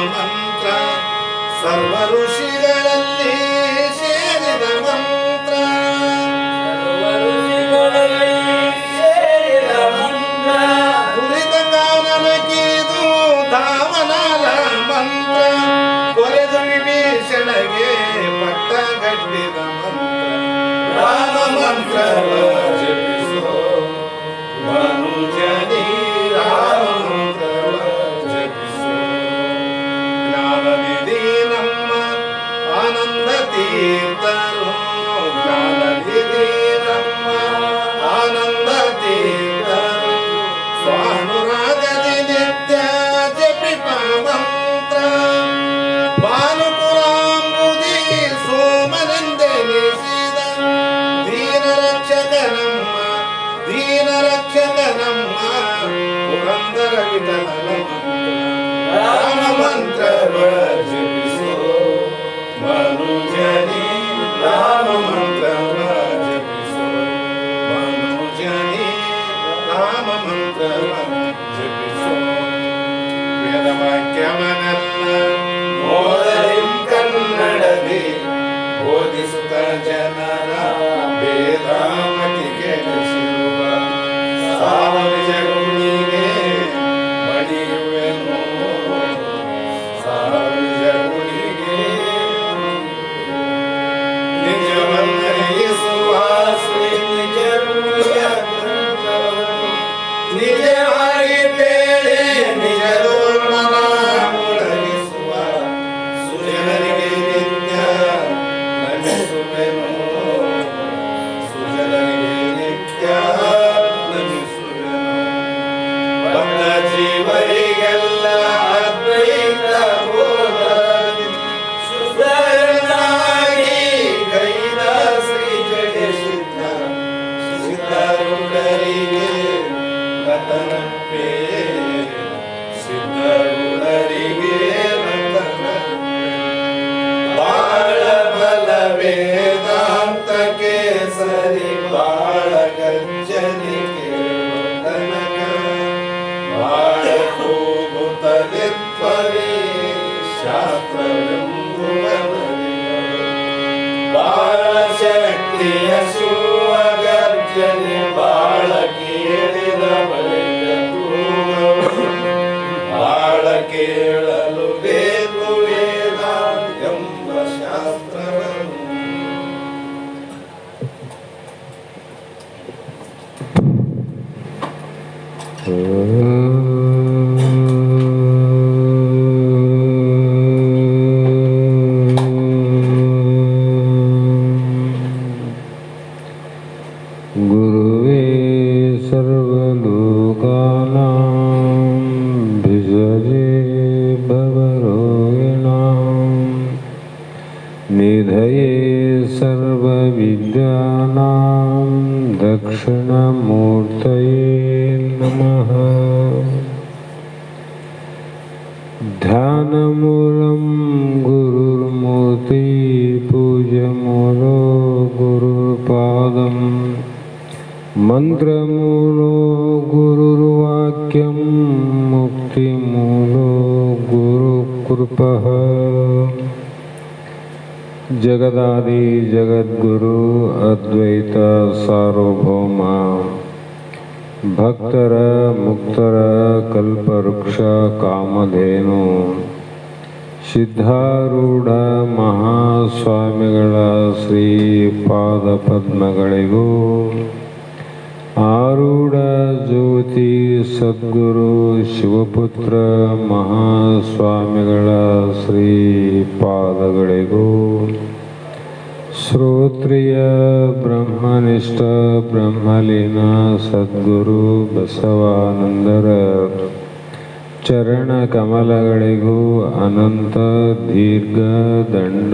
ಮಂತ್ರ ಸರ್ವ ಋಷಿಗಳಲ್ಲಿ ಸೇರಿದ ಮಂತ್ರ ಕುರಿತ ಕಾರಣಕ್ಕಿದು ಧಾಮನಾಲ ಮಂತ್ರ ಕೊರೆದು ವಿಭೀಷಣಗೆ ಪಟ್ಟ ಗಟ್ಟಿದ ಮಂತ್ರ ರಾಮ ಮಂತ್ರ ಜಪಿಸೋ ಮನುಜನಿ ರಾಮ ಮಂತ್ರ ಜಪಿಸೋ ಜ್ಞಾನನಿಧಿ ನಮ್ಮ ಆನಂದ ತೀರ್ಥರು ಜ್ಞಾನನಿಧಿ ನಮ್ಮ ಆನಂದ ತೀರ್ಥರು ಸ್ವಾನುರಾಗದಿ ನಿತ್ಯ ಜಪಿಪ ಮಂತ್ರ ಭಾನುಪುರಾಂಬುದಿ ಸೋಮನೆಂದೆನಿಸಿದ ದೀನ ರಕ್ಷಕ ನಮ್ಮ ಪುರಂದರ ವಿಠಲನ ರಾಮ ಮಂತ್ರ ಜಪಿಸೋ ಮನುಜನಿ ರಾಮ ಮಂತ್ರ ಜಪಿಸೋ ಮನುಜನಿ ರಾಮ ಮಂತ್ರ ಜಪಿಸೋ ವೇದವಾಕ್ಯವನೆಲ್ಲ ಓದಲಿಂ ಕನ್ನಡದಿ ಬೋಧಿಸುತ್ತ ಜನರ ವೇದಾಮತಿ ಕೆಡಿಸಿರುವ ಸಾವಿಜಗುಣಿಗೆ ಮಣಿಯುವೆನು ಸಾವಿಜಗುಣಿಗೆ ನಿಜವನ್ನರಿಸುವ ಶ್ರೀ ನಿಜ ನಿಜವಾಗಿ ಬೇಳೆ ನಿಜದೋರ್ಮನ ಮುಳಗಿಸುವ ಸುಜನರಿಗೆ ನಿತ್ಯ ನಮಿಸುವೆನು ಸುಜನರಿಗೆ ನಿತ್ಯ ನಮಿಸುವೆನು ಬಂದ ಜೀವರಿಗೆಲ್ಲ ಅದ್ವೈತ ಬೋಧನೆ ಸುಧರನಾಗಿ ಕೈದ ಶ್ರೀ ಜಗಸಿದ್ಧ ಸಿದ್ಧರುಡರಿಗೆ ರತನಪ್ಪೇ ಸಿದ್ಧರುಡರಿಗೆ ರತನಪ್ಪೇ ಬಾಳ ಬಲ ವೇದಾಂತಕ್ಕೆ ಸರಿ ಬಾಳ ಗಜ್ಜನಿಗೆ ತನಕ ಬಾಳ ಕೂಗುತ್ತಲಿತ್ವರಿ ಶಾಸ್ತ್ರವೆಂಬುವರಿಗೆ ಬಾಳ ಶಕ್ತಿಯ ಶಿವ ಗರ್ಜನೆ ಬಾಳ ಕೇಳಿದ ಬಳಿಕ ಬಾಳ ಕೇಳಲು ಬೇಕು ವೇದ ಎಂಬ ಶಾಸ್ತ್ರವನ್ನು ಗುರುವೇ ಸರ್ವಲೋಕಾನಾಂ ಭಿಷಜೇ ಭವರೋಗಿಣಾಂ ನಿಧಯೇ ಸರ್ವವಿದ್ಯಾನಾಂ ದಕ್ಷಿಣಮೂರ್ತಯೇ ನಮಃ ಧ್ಯಾನಮೂಲಂ ಗುರುರ್ಮೂರ್ತಿ ಪೂಜ್ಯಮೂಲೋ ಗುರುರ್ಪಾದಂ ಮಂತ್ರಮೂಲೋ ಗುರುರ್ವಾಕ್ಯಂ ಮುಕ್ತಿಮೂಲೋ ಗುರುಕೃಪಃ ಜಗದಾದಿ ಜಗದ್ಗುರು ಅದ್ವೈತ ಸಾರ್ವಭೌಮ ಭಕ್ತರ ಮುಕ್ತರ ಕಲ್ಪವೃಕ್ಷ ಕಾಮಧೇನು ಸಿದ್ಧಾರೂಢ ಮಹಾಸ್ವಾಮಿಗಳ ಶ್ರೀ ಪಾದ ಪದ್ಮಗಳಿಗೂ ಆರೂಢ ಜ್ಯೋತಿ ಸದ್ಗುರು ಶಿವಪುತ್ರ ಮಹಾಸ್ವಾಮಿಗಳ ಶ್ರೀ ಪಾದಗಳಿಗೂ ಶ್ರೋತ್ರಿಯ ಬ್ರಹ್ಮನಿಷ್ಠ ಬ್ರಹ್ಮಲೀನ ಸದ್ಗುರು ಬಸವಾನಂದರ ಚರಣ ಕಮಲಗಳಿಗೂ ಅನಂತ ದೀರ್ಘ ದಂಡ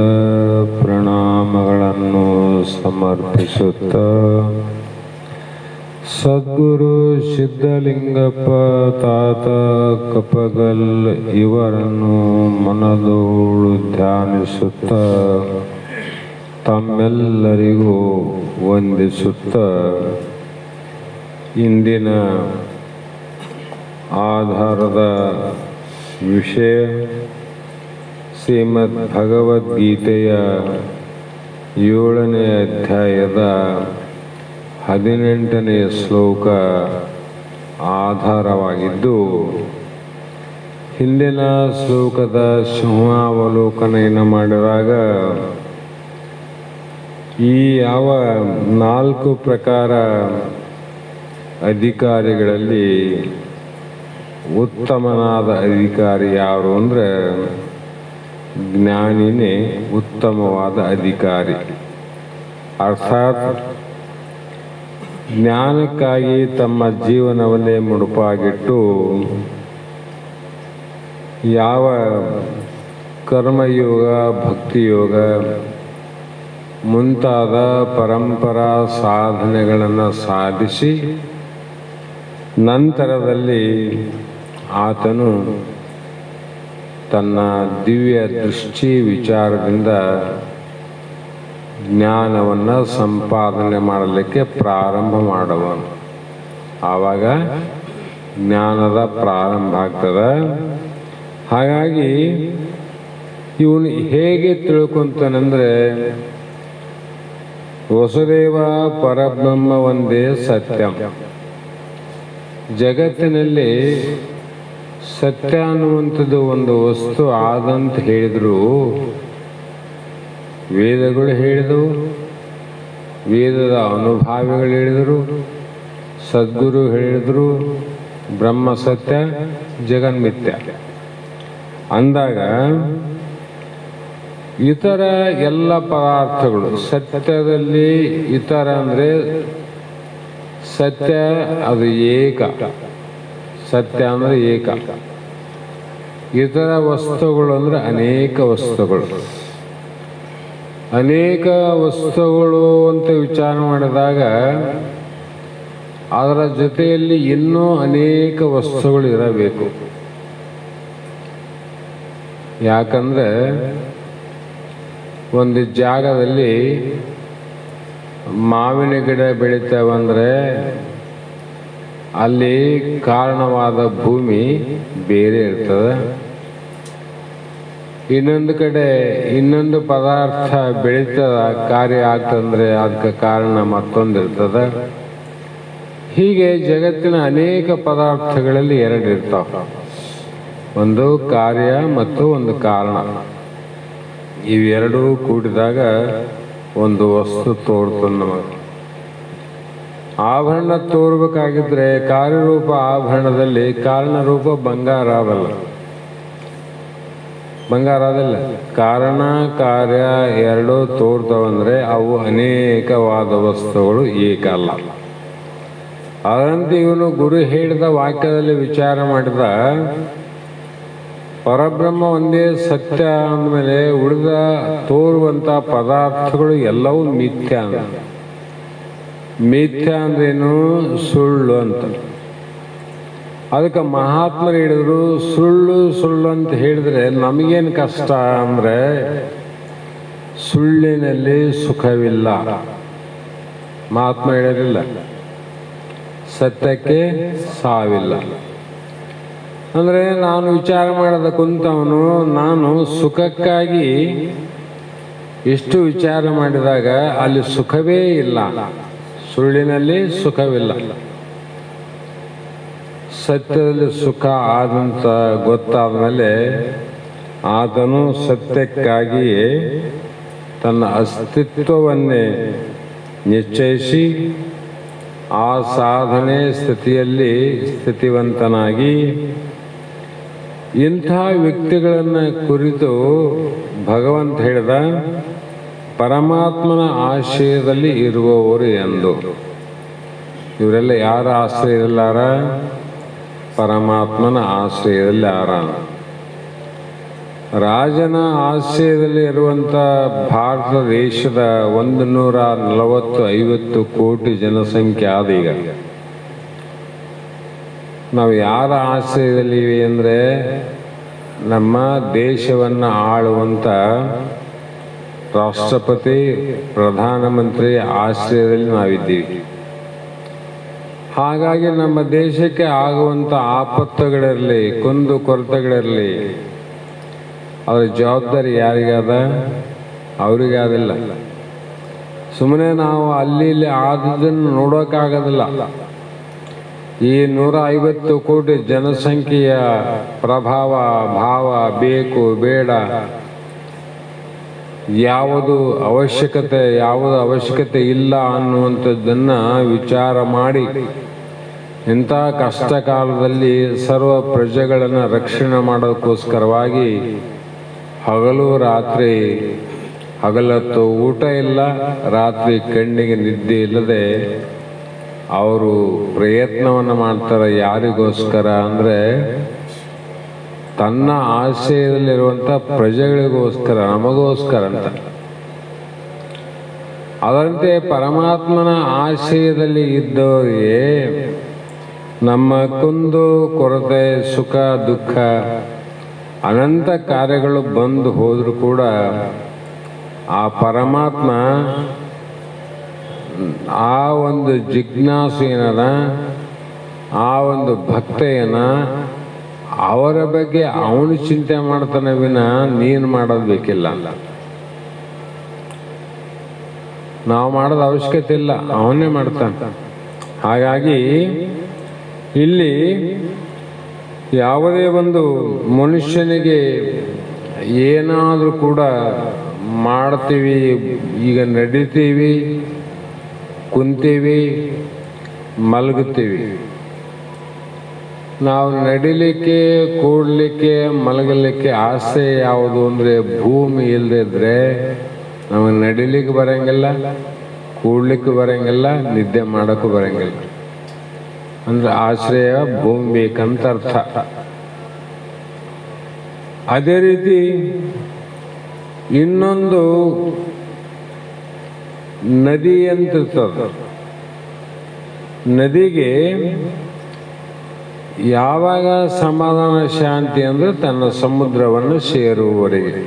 ಪ್ರಣಾಮಗಳನ್ನು ಸಮರ್ಪಿಸುತ್ತ ಸದ್ಗುರು ಸಿದ್ಧಲಿಂಗಪ್ಪ ತಾತ ಕಪ್ಪಗಲ್ ಇವರನ್ನು ಮನದೋಳು ಧ್ಯಾನಿಸುತ್ತ ತಮ್ಮೆಲ್ಲರಿಗೂ ವಂದಿಸುತ್ತ ಇಂದಿನ ಆಧಾರದ ವಿಷಯ ಶ್ರೀಮದ್ ಭಗವದ್ಗೀತೆಯ 7ನೇ ಅಧ್ಯಾಯದ 18ನೇ ಶ್ಲೋಕ ಆಧಾರವಾಗಿದ್ದು, ಹಿಂದಿನ ಶ್ಲೋಕದ ಸಿಂಹಾವಲೋಕನೆಯನ್ನು ಮಾಡಿದಾಗ ಈ ಯಾವ 4 ಪ್ರಕಾರ ಅಧಿಕಾರಿಗಳಲ್ಲಿ ಉತ್ತಮನಾದ ಅಧಿಕಾರಿ ಯಾರು ಅಂದರೆ ಜ್ಞಾನಿನೇ ಉತ್ತಮವಾದ ಅಧಿಕಾರಿ. ಅರ್ಥಾತ್ ಜ್ಞಾನಕ್ಕಾಗಿ ತಮ್ಮ ಜೀವನವನ್ನೇ ಮುಡುಪಾಗಿಟ್ಟು ಯಾವ ಕರ್ಮಯೋಗ, ಭಕ್ತಿಯೋಗ ಮುಂತಾದ ಪರಂಪರಾ ಸಾಧನೆಗಳನ್ನು ಸಾಧಿಸಿ ನಂತರದಲ್ಲಿ ಆತನು ತನ್ನ ದಿವ್ಯ ದೃಷ್ಟಿ ವಿಚಾರದಿಂದ ಜ್ಞಾನವನ್ನು ಸಂಪಾದನೆ ಮಾಡಲಿಕ್ಕೆ ಪ್ರಾರಂಭ ಮಾಡುವನು. ಆವಾಗ ಜ್ಞಾನದ ಪ್ರಾರಂಭ ಆಗ್ತದೆ. ಹಾಗಾಗಿ ಇವನು ಹೇಗೆ ತಿಳ್ಕೊಂತಾನೆಂದರೆ, ವಸುದೇವ ಪರಬ್ರಹ್ಮ ಒಂದೇ ಸತ್ಯಂ. ಜಗತ್ತಿನಲ್ಲಿ ಸತ್ಯ ಅನ್ನುವಂಥದ್ದು ಒಂದು ವಸ್ತು ಆದಂತ ಹೇಳಿದ್ರು ವೇದಗಳು ಹೇಳಿದವು, ವೇದದ ಅನುಭಾವಿಗಳು ಹೇಳಿದರು, ಸದ್ಗುರು ಹೇಳಿದರು ಬ್ರಹ್ಮ ಸತ್ಯ, ಜಗನ್ಮಿಥ್ಯ ಅಂದಾಗ ಇತರ ಎಲ್ಲ ಪದಾರ್ಥಗಳು ಸತ್ಯದಲ್ಲಿ ಇತರ ಅಂದರೆ ಸತ್ಯ ಅದು ಏಕ, ಸತ್ಯ ಅಂದರೆ ಏಕ. ಇತರ ವಸ್ತುಗಳು ಅಂದರೆ ಅನೇಕ ವಸ್ತುಗಳು. ಅನೇಕ ವಸ್ತುಗಳು ಅಂತ ವಿಚಾರ ಮಾಡಿದಾಗ ಅದರ ಜೊತೆಯಲ್ಲಿ ಇನ್ನೂ ಅನೇಕ ವಸ್ತುಗಳು ಇರಬೇಕು. ಯಾಕಂದರೆ ಒಂದು ಜಾಗದಲ್ಲಿ ಮಾವಿನ ಗಿಡ ಬೆಳೀತಾವಂದರೆ ಅಲ್ಲಿ ಕಾರಣವಾದ ಭೂಮಿ ಬೇರೆ ಇರ್ತದೆ. ಇನ್ನೊಂದು ಕಡೆ ಇನ್ನೊಂದು ಪದಾರ್ಥ ಬೆಳೀತದ ಕಾರ್ಯ ಆಗ್ತಂದ್ರೆ ಅದಕ್ಕೆ ಕಾರಣ ಮತ್ತೊಂದು ಇರ್ತದೆ. ಹೀಗೆ ಜಗತ್ತಿನ ಅನೇಕ ಪದಾರ್ಥಗಳಲ್ಲಿ 2 ಇರ್ತಾವೆ, ಒಂದು ಕಾರ್ಯ ಮತ್ತು ಒಂದು ಕಾರಣ. ಇವೆರಡೂ ಕೂಡಿದಾಗ ಒಂದು ವಸ್ತು ತೋರ್ತದೆ ನಮಗೆ. ಆಭರಣ ತೋರ್ಬೇಕಾಗಿದ್ರೆ ಕಾರ್ಯರೂಪ ಆಭರಣದಲ್ಲಿ ಕಾರಣರೂಪ ಬಂಗಾರ ಅದಲ್ಲ, ಬಂಗಾರ ಅದಲ್ಲ. ಕಾರಣ ಕಾರ್ಯ ಎರಡೂ ತೋರ್ತವಂದ್ರೆ ಅವು ಅನೇಕವಾದ ವಸ್ತುಗಳು ಏಕ ಅಲ್ಲ. ಅದರಂತೆ ಇವನು ಗುರು ಹೇಳಿದ ವಾಕ್ಯದಲ್ಲಿ ವಿಚಾರ ಮಾಡಿದ ಪರಬ್ರಹ್ಮ ಒಂದೇ ಸತ್ಯ ಅಂದಮೇಲೆ ಉಳಿದ ತೋರುವಂಥ ಪದಾರ್ಥಗಳು ಎಲ್ಲವೂ ಮಿಥ್ಯ. ಮಿಥ್ಯ ಅಂದ್ರೇನು? ಸುಳ್ಳು ಅಂತ. ಅದಕ್ಕೆ ಮಹಾತ್ಮರು ಹೇಳಿದ್ರು, ಸುಳ್ಳು ಸುಳ್ಳು ಅಂತ ಹೇಳಿದ್ರೆ ನಮಗೇನು ಕಷ್ಟ ಅಂದರೆ ಸುಳ್ಳಿನಲ್ಲಿ ಸುಖವಿಲ್ಲ. ಮಹಾತ್ಮ ಹೇಳಿರಲಿಲ್ಲ, ಸತ್ಯಕ್ಕೆ ಸಾವಿಲ್ಲ. ಅಂದರೆ ನಾನು ವಿಚಾರ ಮಾಡದ ಕುಂತವನು ನಾನು ಸುಖಕ್ಕಾಗಿ ಎಷ್ಟು ವಿಚಾರ ಮಾಡಿದಾಗ ಅಲ್ಲಿ ಸುಖವೇ ಇಲ್ಲ, ಸುಳ್ಳಿನಲ್ಲಿ ಸುಖವಿಲ್ಲ. ಸತ್ಯದಲ್ಲಿ ಸುಖ ಆದಂತ ಗೊತ್ತಾದ ಮೇಲೆ ಆತನು ಸತ್ಯಕ್ಕಾಗಿಯೇ ತನ್ನ ಅಸ್ತಿತ್ವವನ್ನೇ ನಿಶ್ಚಯಿಸಿ ಆ ಸಾಧನೆ ಸ್ಥಿತಿಯಲ್ಲಿ ಸ್ಥಿತಿವಂತನಾಗಿ ಇಂಥ ವ್ಯಕ್ತಿಗಳನ್ನು ಕುರಿತು ಭಗವಂತ ಹೇಳಿದ, ಪರಮಾತ್ಮನ ಆಶ್ರಯದಲ್ಲಿ ಇರುವವರು ಎಂದು. ಇವರೆಲ್ಲ ಯಾರ ಆಶ್ರಯದಲ್ಲಾರ? ಪರಮಾತ್ಮನ ಆಶ್ರಯದಲ್ಲಿ ಆರ. ರಾಜನ ಆಶ್ರಯದಲ್ಲಿ ಇರುವಂಥ ಭಾರತ ದೇಶದ 140-150 ಕೋಟಿ ಜನಸಂಖ್ಯೆ ಆದ ಈಗ ನಾವು ಯಾರ ಆಶ್ರಯದಲ್ಲಿವೆ ಅಂದರೆ ನಮ್ಮ ದೇಶವನ್ನು ಆಳುವಂಥ ರಾಷ್ಟ್ರಪತಿ ಪ್ರಧಾನಮಂತ್ರಿ ಆಶ್ರಯದಲ್ಲಿ ನಾವಿದ್ದೀವಿ. ಹಾಗಾಗಿ ನಮ್ಮ ದೇಶಕ್ಕೆ ಆಗುವಂಥ ಆಪತ್ತುಗಳಿರಲಿ, ಕುಂದು ಕೊರತೆಗಳಿರಲಿ, ಅದರ ಜವಾಬ್ದಾರಿ ಯಾರಿಗಾದ? ಅವರಿಗೆ ಆದಿಲ್ಲ. ಸುಮ್ಮನೆ ನಾವು ಅಲ್ಲಿ ಇಲ್ಲಿ ಆದದನ್ನು ನೋಡೋಕ್ಕಾಗೋದಿಲ್ಲ. ಈ 150 ಕೋಟಿ ಜನಸಂಖ್ಯೆಯ ಪ್ರಭಾವ, ಭಾವ, ಬೇಕು ಬೇಡ, ಯಾವುದು ಅವಶ್ಯಕತೆ ಇಲ್ಲ ಅನ್ನುವಂಥದ್ದನ್ನು ವಿಚಾರ ಮಾಡಿ ಇಂಥ ಕಷ್ಟ ಕಾಲದಲ್ಲಿ ಸರ್ವ ಪ್ರಜೆಗಳನ್ನು ರಕ್ಷಣೆ ಮಾಡೋದಕ್ಕೋಸ್ಕರವಾಗಿ ಹಗಲು ರಾತ್ರಿ, ಹಗಲತ್ತು ಊಟ ಇಲ್ಲ, ರಾತ್ರಿ ಕಣ್ಣಿಗೆ ನಿದ್ದೆ ಇಲ್ಲದೆ ಅವರು ಪ್ರಯತ್ನವನ್ನು ಮಾಡ್ತಾರೆ. ಯಾರಿಗೋಸ್ಕರ ಅಂದರೆ ತನ್ನ ಆಶಯದಲ್ಲಿರುವಂಥ ಪ್ರಜೆಗಳಿಗೋಸ್ಕರ, ನಮಗೋಸ್ಕರ ಅಂತ. ಅದರಂತೆ ಪರಮಾತ್ಮನ ಆಶಯದಲ್ಲಿ ಇದ್ದವರಿಗೆ ನಮ್ಮ ಕುಂದು ಕೊರತೆ, ಸುಖ ದುಃಖ, ಅನಂತ ಕಾರ್ಯಗಳು ಬಂದು ಹೋದರೂ ಕೂಡ ಆ ಪರಮಾತ್ಮ ಆ ಒಂದು ಜಿಜ್ಞಾಸೆಯನ್ನ, ಆ ಒಂದು ಭಕ್ತೆಯನ್ನ, ಅವರ ಬಗ್ಗೆ ಅವನು ಚಿಂತೆ ಮಾಡ್ತಾನೆ ವಿನ ನೀನು ಮಾಡೋದು ಬೇಕಿಲ್ಲ. ನಾವು ಮಾಡೋದು ಅವಶ್ಯಕತೆ ಇಲ್ಲ, ಅವನೇ ಮಾಡ್ತಾನೆ. ಹಾಗಾಗಿ ಇಲ್ಲಿ ಯಾವುದೇ ಒಂದು ಮನುಷ್ಯನಿಗೆ ಏನಾದರೂ ಕೂಡ ಮಾಡ್ತೀವಿ, ಈಗ ನಡಿತೀವಿ, ಕುಂತೀವಿ, ಮಲಗುತ್ತೀವಿ. ನಾವು ನಡಿಲಿಕ್ಕೆ, ಕೂಡಲಿಕ್ಕೆ, ಮಲಗಲಿಕ್ಕೆ ಆಸೆ ಯಾವುದು ಅಂದರೆ ಭೂಮಿ ಇಲ್ಲದಿದ್ರೆ ನಮಗೆ ನಡಿಲಿಕ್ಕೆ ಬರಂಗಿಲ್ಲ, ಕೂಡ್ಲಿಕ್ಕೆ ಬರಂಗಿಲ್ಲ, ನಿದ್ದೆ ಮಾಡೋಕ್ಕೂ ಬರಂಗಿಲ್ಲ. ಅಂದ್ರೆ ಆಶ್ರಯ ಭೂಮಿ ಬೇಕಂತ ಅರ್ಥ. ಅದೇ ರೀತಿ ಇನ್ನೊಂದು ನದಿ ಅಂತಿರ್ತದೆ. ನದಿಗೆ ಯಾವಾಗ ಸಮಾಧಾನ ಶಾಂತಿ ಅಂದರೆ ತನ್ನ ಸಮುದ್ರವನ್ನು ಸೇರುವವರೆಗೆ.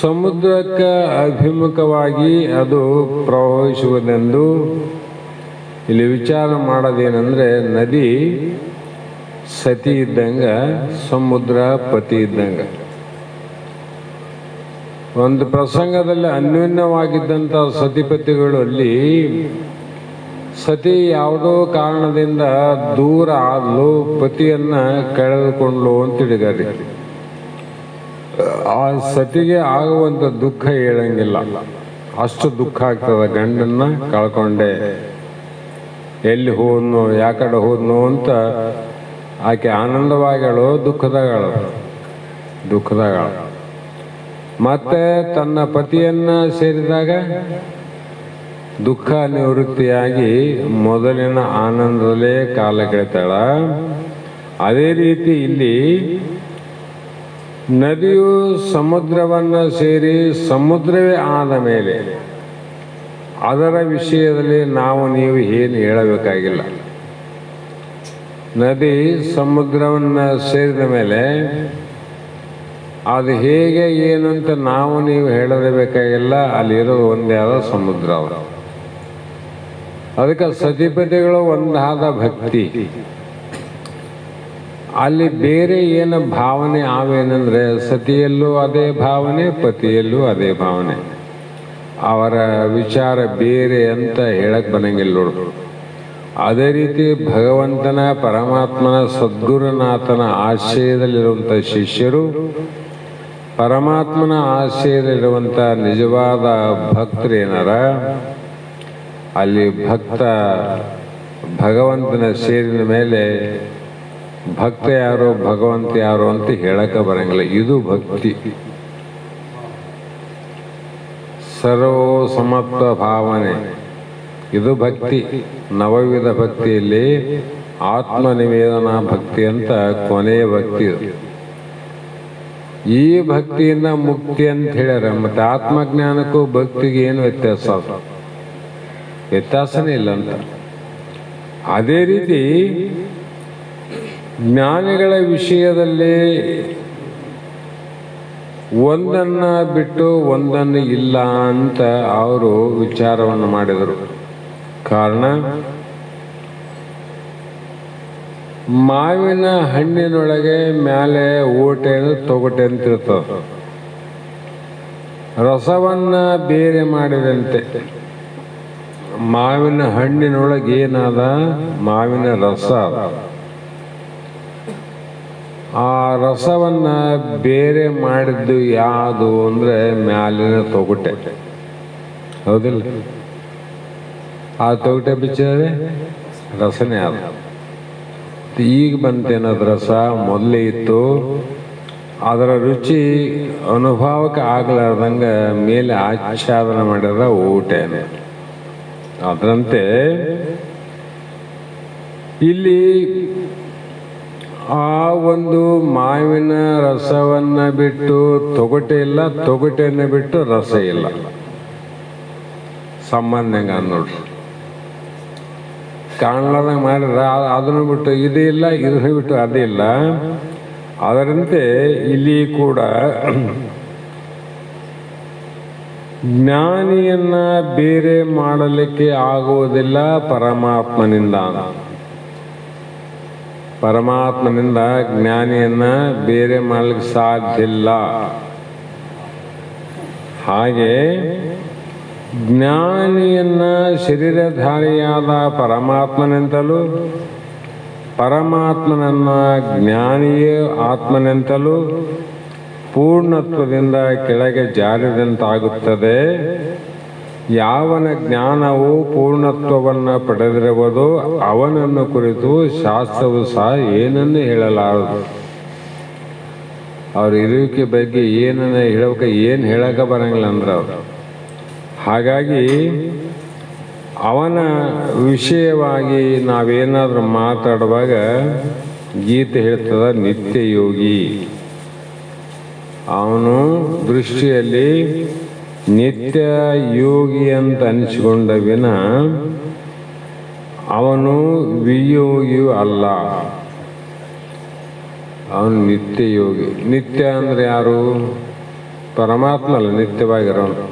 ಸಮುದ್ರಕ್ಕೆ ಅಭಿಮುಖವಾಗಿ ಅದು ಪ್ರವಹಿಸುವುದೆಂದು ಇಲ್ಲಿ ವಿಚಾರ ಮಾಡೋದೇನೆಂದರೆ, ನದಿ ಸತಿ ಇದ್ದಂಗೆ, ಸಮುದ್ರ ಪತಿ ಇದ್ದಂಗೆ. ಒಂದು ಪ್ರಸಂಗದಲ್ಲಿ ಅನ್ಯೋನ್ಯವಾಗಿದ್ದಂಥ ಸತಿಪತಿಗಳು ಅಲ್ಲಿ ಸತಿ ಯಾವುದೋ ಕಾರಣದಿಂದ ದೂರ ಆದ್ಲು, ಪತಿಯನ್ನ ಕಳೆದುಕೊಂಡ್ಲು ಅಂತ ತಿಳಿದಾರೆ. ಆ ಸತಿಗೆ ಆಗುವಂಥ ದುಃಖ ಹೇಳಂಗಿಲ್ಲ, ಅಷ್ಟು ದುಃಖ ಆಗ್ತದೆ. ಗಂಡನ್ನ ಕಳ್ಕೊಂಡೆ, ಎಲ್ಲಿ ಹೋದ್ನೋ, ಯಾಕಡೆ ಹೋದ್ನೋ ಅಂತ ಆಕೆ ಆನಂದವಾಗಳು, ದುಃಖದಾಗಳು. ಮತ್ತೆ ತನ್ನ ಪತಿಯನ್ನ ಸೇರಿದಾಗ ದುಃಖ ನಿವೃತ್ತಿಯಾಗಿ ಮೊದಲಿನ ಆನಂದದಲ್ಲೇ ಕಾಲ ಕಳಿತಾಳ. ಅದೇ ರೀತಿ ಇಲ್ಲಿ ನದಿಯು ಸಮುದ್ರವನ್ನು ಸೇರಿ ಸಮುದ್ರವೇ ಆದ ಮೇಲೆ ಅದರ ವಿಷಯದಲ್ಲಿ ನೀವು ಏನು ಹೇಳಬೇಕಾಗಿಲ್ಲ. ನದಿ ಸಮುದ್ರವನ್ನು ಸೇರಿದ ಮೇಲೆ ಅದು ಹೇಗೆ ಏನು ಅಂತ ನೀವು ಹೇಳಲೇಬೇಕಾಗಿಲ್ಲ. ಅಲ್ಲಿರೋದು ಒಂದೇ ಆದ ಸಮುದ್ರ. ಅವರು ಅದಕ್ಕೆ ಸತಿಪತಿಗಳು ಒಂದಾದ ಭಕ್ತಿ. ಅಲ್ಲಿ ಬೇರೆ ಏನು ಭಾವನೆ ಆವೇನೆಂದರೆ, ಸತಿಯಲ್ಲೂ ಅದೇ ಭಾವನೆ, ಪತಿಯಲ್ಲೂ ಅದೇ ಭಾವನೆ. ಅವರ ವಿಚಾರ ಬೇರೆ ಅಂತ ಹೇಳಕ್ ಬರಂಗಿಲ್ಲ ನೋಡು. ಅದೇ ರೀತಿ ಭಗವಂತನ, ಪರಮಾತ್ಮನ, ಸದ್ಗುರುನಾಥನ ಆಶಯದಲ್ಲಿರುವಂಥ ಶಿಷ್ಯರು, ಪರಮಾತ್ಮನ ಆಶಯದಲ್ಲಿರುವಂಥ ನಿಜವಾದ ಭಕ್ತರೇನಾರ ಅಲ್ಲಿ ಭಕ್ತ ಭಗವಂತನ ಸೇರಿದ ಮೇಲೆ ಭಕ್ತ ಯಾರು, ಭಗವಂತ ಯಾರು ಅಂತ ಹೇಳಕ್ಕೆ ಬರಂಗಿಲ್ಲ. ಇದು ಭಕ್ತಿ. ಸರ್ವ ಸಮತ್ವ ಭಾವನೆ, ಇದು ಭಕ್ತಿ. ನವವಿಧ ಭಕ್ತಿಯಲ್ಲಿ ಆತ್ಮನಿವೇದನಾ ಭಕ್ತಿ ಅಂತ ಕೊನೆಯ ಭಕ್ತಿ. ಈ ಭಕ್ತಿಯಿಂದ ಮುಕ್ತಿ ಅಂತ ಹೇಳ್ಯಾರ. ಮತ್ತೆ ಆತ್ಮಜ್ಞಾನಕ್ಕೂ ಭಕ್ತಿಗೆ ಏನು ವ್ಯತ್ಯಾಸನೇ ಇಲ್ಲ ಅಂತ. ಅದೇ ರೀತಿ ಜ್ಞಾನಿಗಳ ವಿಷಯದಲ್ಲಿ ಒಂದನ್ನ ಬಿಟ್ಟು ಒಂದನ್ನು ಇಲ್ಲ ಅಂತ ಅವರು ವಿಚಾರವನ್ನು ಮಾಡಿದರು. ಕಾರಣ ಮಾವಿನ ಹಣ್ಣಿನೊಳಗೆ ಮೇಲೆ ಓಟೆ ತೊಗಟೆ ಅಂತ ಇರ್ತದೆ. ರಸವನ್ನ ಬೇರೆ ಮಾಡಿದಂತೆ ಮಾವಿನ ಹಣ್ಣಿನೊಳಗೆ ಏನಾದ ಮಾವಿನ ರಸ, ಆ ರಸವನ್ನ ಬೇರೆ ಮಾಡಿದ್ದು ಯಾವುದು ಅಂದ್ರೆ ಮ್ಯಾಲಿನ ತೊಗಟೆ. ಹೌದಿಲ್ಲ? ಆ ತೊಗಟೆ ಬಿಚ್ಚಿದರೆ ರಸನೇ ಆದ. ಈಗ ಬಂತೇನದ ರಸ, ಮೊದಲೇ ಇತ್ತು. ಅದರ ರುಚಿ ಅನುಭವಕ್ಕೆ ಆಗ್ಲಾರ್ದಂಗ ಮೇಲೆ ಆಚ್ಛಾದನ ಮಾಡಿದ ಊಟೇನೆ. ಅದರಂತೆ ಇಲ್ಲಿ ಆ ಒಂದು ಮಾವಿನ ರಸವನ್ನ ಬಿಟ್ಟು ತೊಗಟೆ ಇಲ್ಲ, ತೊಗಟೆಯನ್ನು ಬಿಟ್ಟು ರಸ ಇಲ್ಲ. ಸಂಬಂಧ ಹೆಂಗ ನೋಡ್ರಿ, ಕಾಣಲಾರ್ದಂಗ ಮಾಡಿದ್ರ ಅದನ್ನು ಬಿಟ್ಟು ಇದು ಇಲ್ಲ, ಇದನ್ನು ಬಿಟ್ಟು ಅದೇ ಇಲ್ಲ. ಅದರಂತೆ ಇಲ್ಲಿ ಕೂಡ ಜ್ಞಾನಿಯನ್ನ ಬೇರೆ ಮಾಡಲಿಕ್ಕೆ ಆಗುವುದಿಲ್ಲ ಪರಮಾತ್ಮನಿಂದ. ಪರಮಾತ್ಮನಿಂದ ಜ್ಞಾನಿಯನ್ನ ಬೇರೆ ಮಾಡಲಿಕ್ಕೆ ಸಾಧ್ಯ ಇಲ್ಲ. ಹಾಗೆ ಜ್ಞಾನಿಯನ್ನ ಶರೀರಧಾರಿಯಾದ ಪರಮಾತ್ಮನೆಂತಲೂ, ಪರಮಾತ್ಮನನ್ನ ಜ್ಞಾನಿಯೇ ಆತ್ಮನೆಂತಲೂ ಪೂರ್ಣತ್ವದಿಂದ ಕೆಳಗೆ ಜಾರಿದಂತಾಗುತ್ತದೆ. ಯಾವನ ಜ್ಞಾನವು ಪೂರ್ಣತ್ವವನ್ನು ಪಡೆದಿರುವುದು ಅವನನ್ನು ಕುರಿತು ಶಾಸ್ತ್ರವು ಸಹ ಏನನ್ನು ಹೇಳಲಾರದು. ಅವ್ರ ಇರುವಿಕೆ ಬಗ್ಗೆ ಏನನ್ನ ಹೇಳಬೇಕು, ಏನು ಹೇಳಕ ಬರಂಗಿಲ್ಲ ಅಂದ್ರೆ ಅವರು. ಹಾಗಾಗಿ ಅವನ ವಿಷಯವಾಗಿ ನಾವೇನಾದ್ರೂ ಮಾತಾಡುವಾಗ ಗೀತೆ ಹೇಳ್ತದ, ನಿತ್ಯ ಯೋಗಿ. ಅವನು ದೃಷ್ಟಿಯಲ್ಲಿ ನಿತ್ಯ ಯೋಗಿ ಅಂತ ಅನಿಸಿಕೊಂಡ ವಿನ ಅವನು ವಿಯೋಗಿಯೂ ಅಲ್ಲ. ಅವನು ನಿತ್ಯ ಯೋಗಿ. ನಿತ್ಯ ಅಂದ್ರೆ ಯಾರು? ಪರಮಾತ್ಮ ಅಲ್ಲ, ನಿತ್ಯವಾಗಿರೋನು.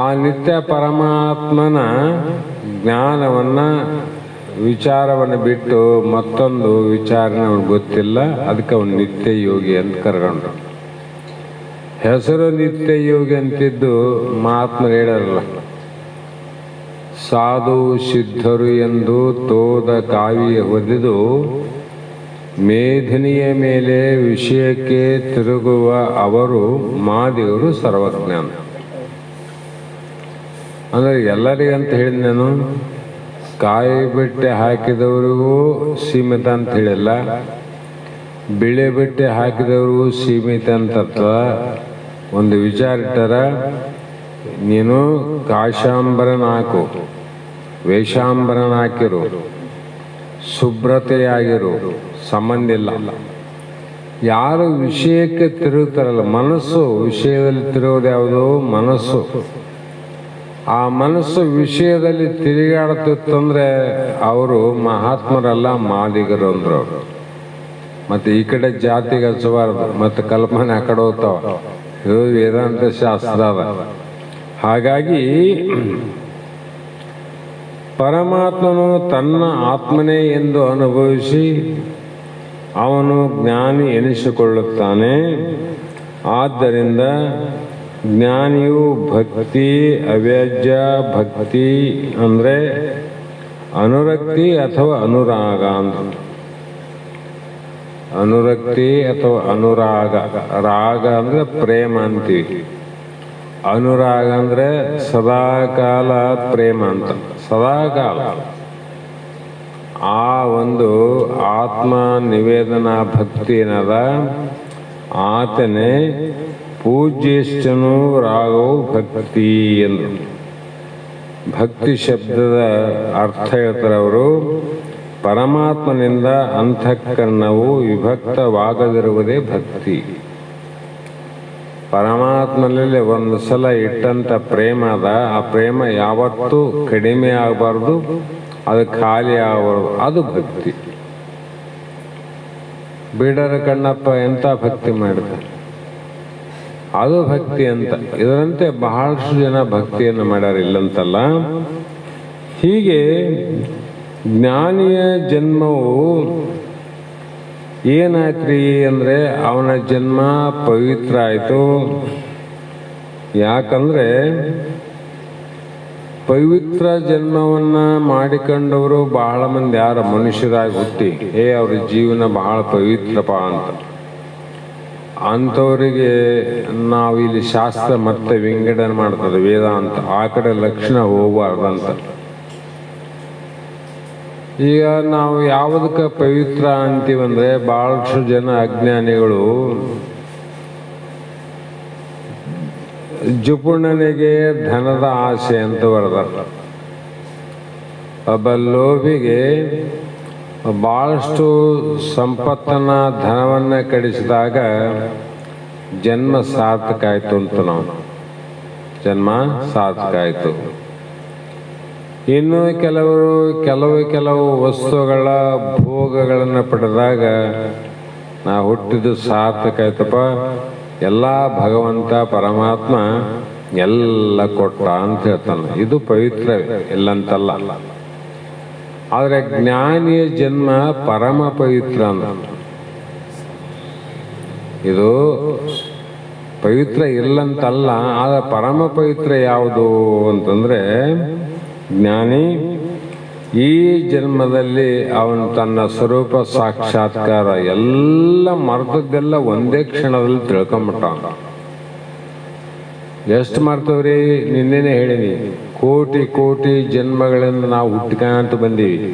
ಆ ನಿತ್ಯ ಪರಮಾತ್ಮನ ಜ್ಞಾನವನ್ನ ವಿಚಾರವನ್ನು ಬಿಟ್ಟು ಮತ್ತೊಂದು ವಿಚಾರನ ಅವನು ಗೊತ್ತಿಲ್ಲ. ಅದಕ್ಕೆ ಅವನು ನಿತ್ಯ ಯೋಗಿ ಅಂತ ಕರ್ಕೊಂಡು. ಹೆಸರು ನಿತ್ಯ ಯೋಗಿ ಅಂತಿದ್ದು ಮಹಾತ್ಮರು ಹೇಳಲ್ಲ. ಸಾಧು ಸಿದ್ಧರು ಎಂದು ತೋದ ಕಾವಿಯ ಒದೆದು ಮೇದಿನಿಯ ಮೇಲೆ ವಿಷಯಕ್ಕೆ ತಿರುಗುವ ಅವರು ಮಾದಿಗರು ಸರ್ವಜ್ಞಾನ. ಅಂದರೆ ಎಲ್ಲರಿಗಂತ ಹೇಳಿದ ನಾನು, ಕಾಯಿ ಬಟ್ಟೆ ಹಾಕಿದವರಿಗೂ ಸೀಮಿತ ಅಂತ ಹೇಳಿಲ್ಲ, ಬಿಳೆ ಬಟ್ಟೆ ಹಾಕಿದವ್ರಿಗೂ ಸೀಮಿತ ಅಂತ ಒಂದು ವಿಚಾರ ಇಟ್ಟಾರ. ನೀನು ಕಾಶಾಂಬರನ ಹಾಕು, ವೇಷಾಂಬರನ ಹಾಕಿರು, ಶುಭ್ರತೆಯಾಗಿರು, ಸಂಬಂಧ ಇಲ್ಲ. ಯಾರು ವಿಷಯಕ್ಕೆ ತಿರುಗುತ್ತಾರಲ್ಲ, ಮನಸ್ಸು ವಿಷಯದಲ್ಲಿ ತಿರುಗೋದು ಯಾವುದು? ಮನಸ್ಸು. ಆ ಮನಸ್ಸು ವಿಷಯದಲ್ಲಿ ತಿರುಗಾಡುತ್ತಿತ್ತಂದ್ರೆ ಅವರು ಮಹಾತ್ಮರಲ್ಲ, ಮಾದಿಗರು ಅಂದ್ರು ಅವರು. ಮತ್ತೆ ಈ ಕಡೆ ಜಾತಿಗೆ ಹಚ್ಚಬಾರದು, ಮತ್ತೆ ಕಲ್ಪನೆ ಆ ಕಡೆ ಹೋಗ್ತಾವ. ಇದು ವೇದಾಂತ ಶಾಸ್ತ್ರ ಅದ. ಹಾಗಾಗಿ ಪರಮಾತ್ಮನು ತನ್ನ ಆತ್ಮನೇ ಎಂದು ಅನುಭವಿಸಿ ಅವನು ಜ್ಞಾನಿ ಎನಿಸಿಕೊಳ್ಳುತ್ತಾನೆ. ಆದ್ದರಿಂದ ಜ್ಞಾನಿಯು ಭಕ್ತಿ, ಅವ್ಯಾಜ್ಯ ಭಕ್ತಿ ಅಂದರೆ ಅನುರಕ್ತಿ ಅಥವಾ ಅನುರಾಗ ಅಂತ. ಅನುರಕ್ತಿ ಅಥವಾ ಅನುರಾಗ. ರಾಗ ಅಂದ್ರೆ ಪ್ರೇಮ ಅಂತೀವಿ, ಅನುರಾಗ ಅಂದ್ರೆ ಸದಾಕಾಲ ಪ್ರೇಮ ಅಂತ. ಸದಾಕಾಲ ಆ ಒಂದು ಆತ್ಮ ನಿವೇದನ ಭಕ್ತಿ ಏನದ, ಆತನೇ ಪೂಜ್ಯಷ್ಟನು ರಾಗವು ಭಕ್ತಿ ಎಂದು. ಭಕ್ತಿ ಶಬ್ದದ ಅರ್ಥ ಹೇಳ್ತಾರೆ ಅವರು. ಪರಮಾತ್ಮನಿಂದ ಅಂತಃಕರಣವು ವಿಭಕ್ತವಾಗದಿರುವುದೇ ಭಕ್ತಿ. ಪರಮಾತ್ಮನಲ್ಲಿ ಒಂದು ಸಲ ಇಟ್ಟಂತ ಪ್ರೇಮ ಅದ, ಆ ಪ್ರೇಮ ಯಾವತ್ತೂ ಕಡಿಮೆ ಆಗಬಾರ್ದು, ಅದು ಖಾಲಿ ಆಗಬಾರ್ದು, ಅದು ಭಕ್ತಿ. ಬೀಡರ ಕಣ್ಣಪ್ಪ ಎಂತ ಭಕ್ತಿ ಮಾಡಿದ, ಅದು ಭಕ್ತಿ ಅಂತ. ಇದರಂತೆ ಬಹಳಷ್ಟು ಜನ ಭಕ್ತಿಯನ್ನು ಮಾಡ್ಯಾರ, ಇಲ್ಲಂತಲ್ಲ. ಹೀಗೆ ಜ್ಞಾನಿಯ ಜನ್ಮವು ಏನಾಯ್ತ್ರಿ ಅಂದರೆ ಅವನ ಜನ್ಮ ಪವಿತ್ರ ಆಯಿತು. ಯಾಕಂದರೆ ಪವಿತ್ರ ಜನ್ಮವನ್ನು ಮಾಡಿಕೊಂಡವರು ಬಹಳ ಮಂದಿ ಯಾರ ಮನುಷ್ಯರಾಗಿ ಹುಟ್ಟಿ ಅವ್ರ ಜೀವನ ಬಹಳ ಪವಿತ್ರಪ್ಪ ಅಂಥವರಿಗೆ ನಾವು ಇಲ್ಲಿ ಶಾಸ್ತ್ರ ಮತ್ತೆ ವಿಂಗಡಣೆ ಮಾಡ್ತದೆ ವೇದಾಂತ. ಆ ಕಡೆ ಲಕ್ಷಣ ಹೋಗಬಾರ್ದಂತ. ಈಗ ನಾವು ಯಾವುದಕ್ಕೆ ಪವಿತ್ರ ಅಂತೀವಂದ್ರೆ ಬಹಳಷ್ಟು ಜನ ಅಜ್ಞಾನಿಗಳು ಜುಪುಣನಿಗೆ ಧನದ ಆಸೆ ಅಂತ ಬರೆದಾರ. ಒಬ್ಬ ಲೋಭಿಗೆ ಬಹಳಷ್ಟು ಸಂಪತ್ತನ್ನ ಧನವನ್ನ ಕಡಿಸಿದಾಗ ಜನ್ಮ ಸಾರ್ಥಕ ಆಯ್ತು ಅಂತ ನಾವು ಜನ್ಮ ಸಾರ್ಥಕ ಆಯ್ತು. ಇನ್ನು ಕೆಲವು ವಸ್ತುಗಳ ಭೋಗಗಳನ್ನು ಪಡೆದಾಗ ನಾವು ಹುಟ್ಟಿದ್ದು ಸಾರ್ಥಕ ಆಯ್ತಪ್ಪ, ಎಲ್ಲ ಭಗವಂತ ಪರಮಾತ್ಮ ಎಲ್ಲ ಕೊಟ್ಟ ಅಂತ ಹೇಳ್ತಾನೆ. ಇದು ಪವಿತ್ರ ಎಲ್ಲಂತಲ್ಲ. ಆದರೆ ಜ್ಞಾನಿಯ ಜನ್ಮ ಪರಮ ಪವಿತ್ರ ಅಂತ. ಇದು ಪವಿತ್ರ ಇಲ್ಲಂತಲ್ಲ, ಆದರೆ ಪರಮ ಪವಿತ್ರ ಯಾವುದು ಅಂತಂದ್ರೆ ಜ್ಞಾನಿ ಈ ಜನ್ಮದಲ್ಲಿ ಅವನು ತನ್ನ ಸ್ವರೂಪ ಸಾಕ್ಷಾತ್ಕಾರ ಎಲ್ಲ ಮರ್ತದ್ದೆಲ್ಲ ಒಂದೇ ಕ್ಷಣದಲ್ಲಿ ತಿಳ್ಕೊಂಬಿಟ್ಟ. ಎಷ್ಟು ಮಾಡ್ತವ್ರಿ? ನಿನ್ನೆನೆ ಹೇಳಿನಿ, ಕೋಟಿ ಕೋಟಿ ಜನ್ಮಗಳಿಂದ ನಾವು ಹುಟ್ಟಿಕೊಂತ ಬಂದೀವಿ.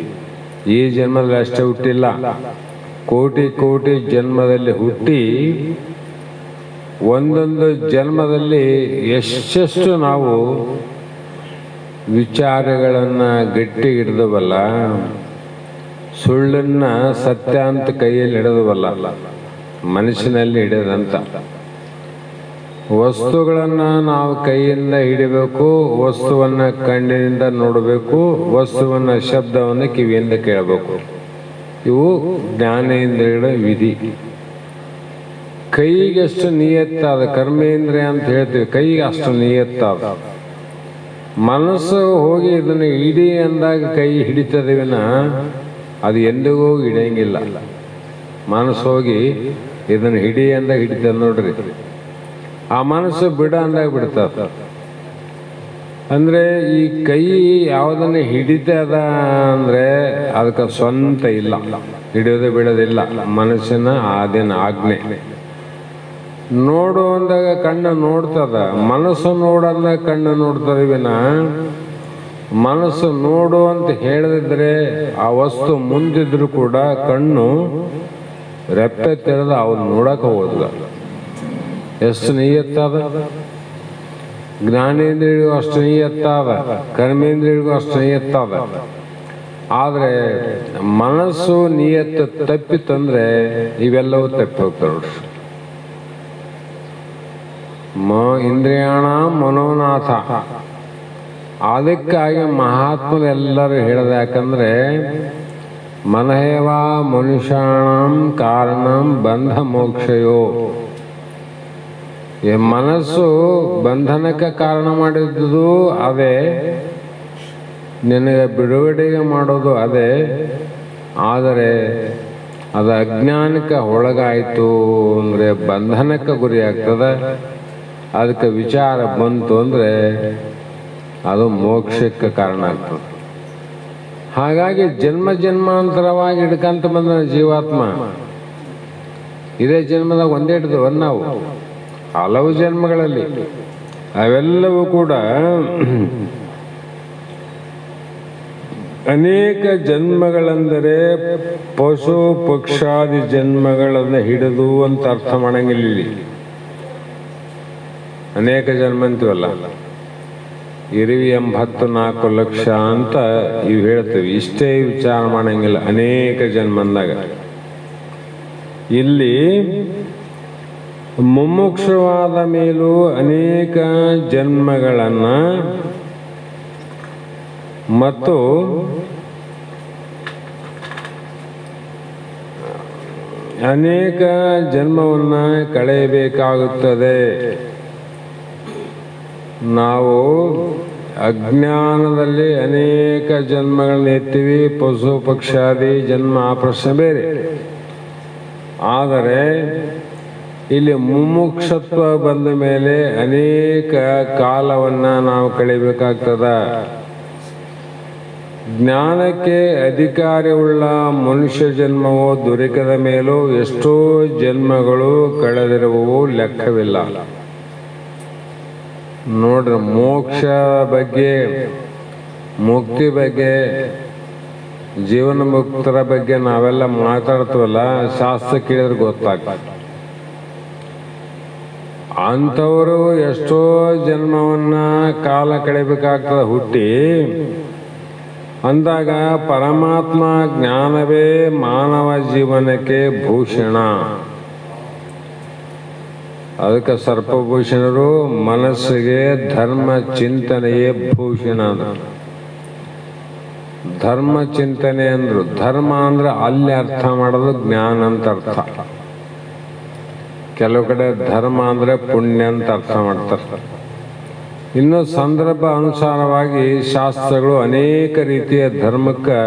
ಈ ಜನ್ಮದಲ್ಲಿ ಅಷ್ಟೇ ಹುಟ್ಟಿಲ್ಲ, ಕೋಟಿ ಕೋಟಿ ಜನ್ಮದಲ್ಲಿ ಹುಟ್ಟಿ ಒಂದೊಂದು ಜನ್ಮದಲ್ಲಿ ಎಷ್ಟೆಷ್ಟು ನಾವು ವಿಚಾರಗಳನ್ನು ಗಟ್ಟಿ ಹಿಡಿದವಲ್ಲ, ಸುಳ್ಳನ್ನ ಸತ್ಯ ಅಂತ ಕೈಯಲ್ಲಿ ಹಿಡಿದವಲ್ಲ, ಮನಸ್ಸಿನಲ್ಲಿ ಹಿಡಿದಂತ ವಸ್ತುಗಳನ್ನು ನಾವು ಕೈಯಿಂದ ಹಿಡಿಬೇಕು, ವಸ್ತುವನ್ನು ಕಣ್ಣಿನಿಂದ ನೋಡಬೇಕು, ವಸ್ತುವನ್ನು ಶಬ್ದವನ್ನು ಕಿವಿಯಿಂದ ಕೇಳಬೇಕು. ಇವು ಜ್ಞಾನೇಂದ್ರಿಯಗಳ ವಿಧಿ. ಕೈಗೆ ಅಷ್ಟು ನಿಯತ್ತಾದ ಕರ್ಮೇಂದ್ರಿಯ ಅಂತ ಹೇಳ್ತೀವಿ, ಕೈಗೆ ಅಷ್ಟು ನಿಯತ್ತಾದ. ಮನಸ್ಸು ಹೋಗಿ ಇದನ್ನು ಹಿಡಿ ಅಂದಾಗ ಕೈ ಹಿಡಿತದೆ ವಿನ ಅದು ಎಂದಿಗೂ ಹಿಡಿಯಂಗಿಲ್ಲ. ಮನಸ್ಸು ಹೋಗಿ ಇದನ್ನು ಹಿಡಿ ಅಂದಾಗ ಹಿಡಿತದೆ ನೋಡ್ರಿ, ಆ ಮನಸ್ಸು ಬಿಡ ಅಂದಾಗ ಬಿಡ್ತದ. ಅಂದ್ರೆ ಈ ಕೈ ಯಾವುದನ್ನು ಹಿಡಿತದ ಅಂದ್ರೆ ಅದಕ್ಕೆ ಸ್ವಂತ ಇಲ್ಲ, ಹಿಡಿಯೋದೇ ಬಿಡೋದಿಲ್ಲ, ಮನಸ್ಸಿನ ಆದಿನ ಆಜ್ಞೆ. ನೋಡು ಅಂದಾಗ ಕಣ್ಣು ನೋಡ್ತದ, ಮನಸ್ಸು ನೋಡಂದಾಗ ಕಣ್ಣು ನೋಡ್ತದೆ ವಿನ ಮನಸ್ಸು ನೋಡು ಅಂತ ಹೇಳದಿದ್ರೆ ಆ ವಸ್ತು ಮುಂದಿದ್ರು ಕೂಡ ಕಣ್ಣು ರೆಪ್ಪೆ ತೆರೆದು ಅವನು ನೋಡಕ್ಕೆ ಹೋಗೋದಿಲ್ಲ. ಎಷ್ಟು ನಿಯತ್ತಾದ. ಜ್ಞಾನೇಂದ್ರಿಯರಿಗೂ ಅಷ್ಟು ನಿಯತ್ತಾದ, ಕರ್ಮೇಂದ್ರಿಯರಿಗೂ ಅಷ್ಟು ನಿಯತ್ತಾದ. ಆದರೆ ಮನಸ್ಸು ನಿಯತ್ತು ತಪ್ಪಿತಂದ್ರೆ ಇವೆಲ್ಲವೂ ತಪ್ಪಿ ಹೋಗ್ತಾರೆ. ಇಂದ್ರಿಯಾಣ ಮನೋನಾಥ. ಅದಕ್ಕಾಗಿ ಮಹಾತ್ಮರೆಲ್ಲರೂ ಹೇಳದ, ಯಾಕಂದ್ರೆ ಮನಹೇವ ಮನುಷ್ಯಾಣಂ ಕಾರಣಂ ಬಂಧ ಮೋಕ್ಷಯೋ. ಈ ಮನಸ್ಸು ಬಂಧನಕ್ಕೆ ಕಾರಣ ಮಾಡಿದ್ದು ಅದೇ, ನಿನಗೆ ಬಿಡುಗಡೆಗೆ ಮಾಡೋದು ಅದೇ. ಆದರೆ ಅದು ಅಜ್ಞಾನಕ್ಕೆ ಒಳಗಾಯಿತು ಅಂದರೆ ಬಂಧನಕ್ಕೆ ಗುರಿ ಆಗ್ತದೆ. ಅದಕ್ಕೆ ವಿಚಾರ ಬಂತು ಅಂದರೆ ಅದು ಮೋಕ್ಷಕ್ಕೆ ಕಾರಣ ಆಗ್ತದೆ. ಹಾಗಾಗಿ ಜನ್ಮ ಜನ್ಮಾಂತರವಾಗಿ ಹಿಡ್ಕಂತ ಬಂದ ಜೀವಾತ್ಮ ಇದೇ ಜನ್ಮದಾಗ ಒಂದೇ ಹಿಡಿದವ ನಾವು ಹಲವು ಜನ್ಮಗಳಲ್ಲಿ. ಅವೆಲ್ಲವೂ ಕೂಡ ಅನೇಕ ಜನ್ಮಗಳೆಂದರೆ ಪಶು ಪಕ್ಷಾದಿ ಜನ್ಮಗಳನ್ನು ಹಿಡಿದು ಅಂತ ಅರ್ಥ ಮಾಡಂಗಿಲ್ಲ. ಅನೇಕ ಜನ್ಮ ಅಂತೀವಲ್ಲ, 84 ಲಕ್ಷ ಅಂತ ಇವು ಹೇಳ್ತೀವಿ. ಇಷ್ಟೇ ವಿಚಾರ ಮಾಡಂಗಿಲ್ಲ ಅನೇಕ ಜನ್ಮ ಅಂದಾಗ. ಇಲ್ಲಿ ಮುಮುಕ್ಷವಾದ ಮೇಲೂ ಅನೇಕ ಜನ್ಮಗಳನ್ನ ಮತ್ತು ಅನೇಕ ಜನ್ಮವನ್ನ ಕಳೆಯಬೇಕಾಗುತ್ತದೆ. ನಾವು ಅಜ್ಞಾನದಲ್ಲಿ ಅನೇಕ ಜನ್ಮಗಳನ್ನ ಎತ್ತೀವಿ, ಪಶು ಪಕ್ಷಾದಿ ಜನ್ಮ, ಆ ಪ್ರಶ್ನೆ ಬೇರೆ. ಆದರೆ ಇಲ್ಲಿ ಮುಮುಕ್ಷತ್ವ ಬಂದ ಮೇಲೆ ಅನೇಕ ಕಾಲವನ್ನು ನಾವು ಕಳಿಬೇಕಾಗ್ತದ. ಜ್ಞಾನಕ್ಕೆ ಅಧಿಕಾರವುಳ್ಳ ಮನುಷ್ಯ ಜನ್ಮವು ದೊರಕಿದ ಮೇಲೂ ಎಷ್ಟೋ ಜನ್ಮಗಳು ಕಳೆದಿರುವವು ಲೆಕ್ಕವಿಲ್ಲ. ನೋಡ್ರಿ, ಮೋಕ್ಷ ಬಗ್ಗೆ, ಮುಕ್ತಿ ಬಗ್ಗೆ, ಜೀವನ ಮುಕ್ತರ ಬಗ್ಗೆ ನಾವೆಲ್ಲ ಮಾತಾಡ್ತೀವಲ್ಲ, ಶಾಸ್ತ್ರ ಕೇಳಿದ್ರೆ ಗೊತ್ತಾಗ್ತದೆ. ಅಂಥವರು ಎಷ್ಟೋ ಜನ್ಮವನ್ನ ಕಾಲ ಕಳೆಯಬೇಕಾಗ್ತದೆ ಹುಟ್ಟಿ. ಅಂದಾಗ ಪರಮಾತ್ಮ ಜ್ಞಾನವೇ ಮಾನವ ಜೀವನಕ್ಕೆ ಭೂಷಣ. ಅದಕ್ಕೆ ಸರ್ಪಭೂಷಣರು ಮನಸ್ಸಿಗೆ ಧರ್ಮ ಚಿಂತನೆಯೇ ಭೂಷಣ. ಧರ್ಮ ಚಿಂತನೆ ಅಂದ್ರು, ಧರ್ಮ ಅಂದ್ರೆ ಅಲ್ಲಿ ಅರ್ಥ ಮಾಡೋದು ಜ್ಞಾನ ಅಂತ ಅರ್ಥ. ಕೆಲವು ಕಡೆ ಧರ್ಮ ಅಂದ್ರೆ ಪುಣ್ಯ ಅಂತ ಅರ್ಥ ಮಾಡ್ತಾರೆ. ಇನ್ನು ಸಂದರ್ಭ ಅನುಸಾರವಾಗಿ ಶಾಸ್ತ್ರಗಳು ಅನೇಕ ರೀತಿಯ ಧರ್ಮಕ್ಕೆ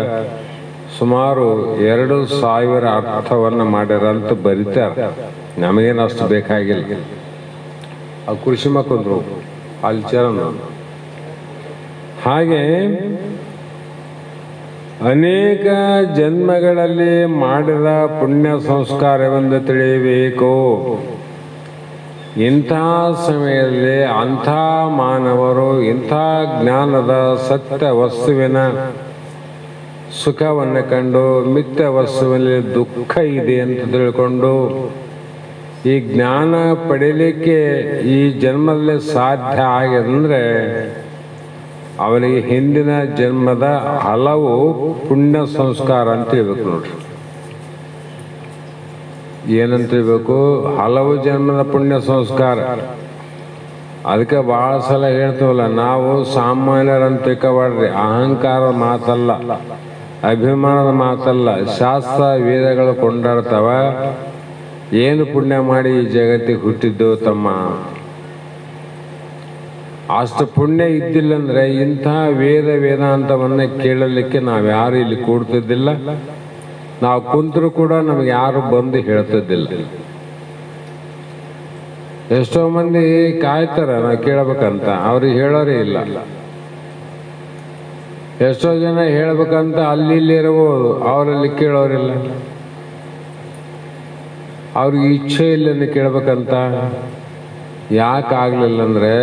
ಸುಮಾರು 2000 ಅರ್ಥವನ್ನು ಮಾಡ್ಯಾರಂತ ಬರೀತಾರೆ. ನಮಗೇನು ಅಷ್ಟು ಬೇಕಾಗಿಲ್ಲ. ಆ ಕೃಷಿ ಮಕ್ಕಂದ್ರು ಅಲ್ಲಿ ಚರಣ. ಹಾಗೆ ಅನೇಕ ಜನ್ಮಗಳಲ್ಲಿ ಮಾಡಿದ ಪುಣ್ಯ ಸಂಸ್ಕಾರವೆಂದು ತಿಳಿಯಬೇಕು. ಇಂಥ ಸಮಯದಲ್ಲಿ ಅಂಥ ಮಾನವರು ಇಂಥ ಜ್ಞಾನದ ಸತ್ಯ ವಸ್ತುವಿನ ಸುಖವನ್ನು ಕಂಡು ಮಿಥ್ಯ ವಸ್ತುವಿನಲ್ಲಿ ದುಃಖ ಇದೆ ಅಂತ ತಿಳ್ಕೊಂಡು ಈ ಜ್ಞಾನ ಪಡೀಲಿಕ್ಕೆ ಈ ಜನ್ಮದಲ್ಲಿ ಸಾಧ್ಯ ಆಗಿದೆ. ಅವನಿಗೆ ಹಿಂದಿನ ಜನ್ಮದ ಹಲವು ಪುಣ್ಯ ಸಂಸ್ಕಾರ ಅಂತ ಹೇಳ್ಬೇಕು. ನೋಡ್ರಿ, ಏನಂತ ಹೇಳ್ಬೇಕು? ಹಲವು ಜನ್ಮದ ಪುಣ್ಯ ಸಂಸ್ಕಾರ. ಅದಕ್ಕೆ ಭಾಳ ಸಲ ಹೇಳ್ತೀವಲ್ಲ, ನಾವು ಸಾಮಾನ್ಯರಂತ ತಿಳ್ಕೊಬಾರ್ರಿ. ಅಹಂಕಾರದ ಮಾತಲ್ಲ, ಅಭಿಮಾನದ ಮಾತಲ್ಲ. ಶಾಸ್ತ್ರ ವೇದಗಳು ಕೊಂಡಾಡ್ತಾವ. ಏನು ಪುಣ್ಯ ಮಾಡಿ ಈ ಜಗತ್ತಿಗೆ ಹುಟ್ಟಿದ್ದು ತಮ್ಮ? ಅಷ್ಟು ಪುಣ್ಯ ಇದ್ದಿಲ್ಲ ಅಂದ್ರೆ ಇಂಥ ವೇದಾಂತವನ್ನ ಕೇಳಲಿಕ್ಕೆ ನಾವ್ಯಾರು ಇಲ್ಲಿ ಕೂಡ್ತಿದ್ದಿಲ್ಲ. ನಾವು ಕುಂತರೂ ಕೂಡ ನಮ್ಗೆ ಯಾರು ಬಂದು ಹೇಳ್ತಿದ್ದಿಲ್ಲ. ಎಷ್ಟೋ ಮಂದಿ ಕಾಯ್ತಾರ ನಾವು ಕೇಳಬೇಕಂತ, ಅವ್ರಿಗೆ ಹೇಳೋರೇ ಇಲ್ಲ. ಎಷ್ಟೋ ಜನ ಹೇಳ್ಬೇಕಂತ ಅಲ್ಲಿ ಇಲ್ಲಿ ಇರಬಹುದು, ಅವರಲ್ಲಿ ಕೇಳೋರಿಲ್ಲ. ಅವ್ರಿಗೆ ಇಚ್ಛೆ ಇಲ್ಲ ಕೇಳ್ಬೇಕಂತ. ಯಾಕಾಗ್ಲಿಲ್ಲ ಅಂದ್ರೆ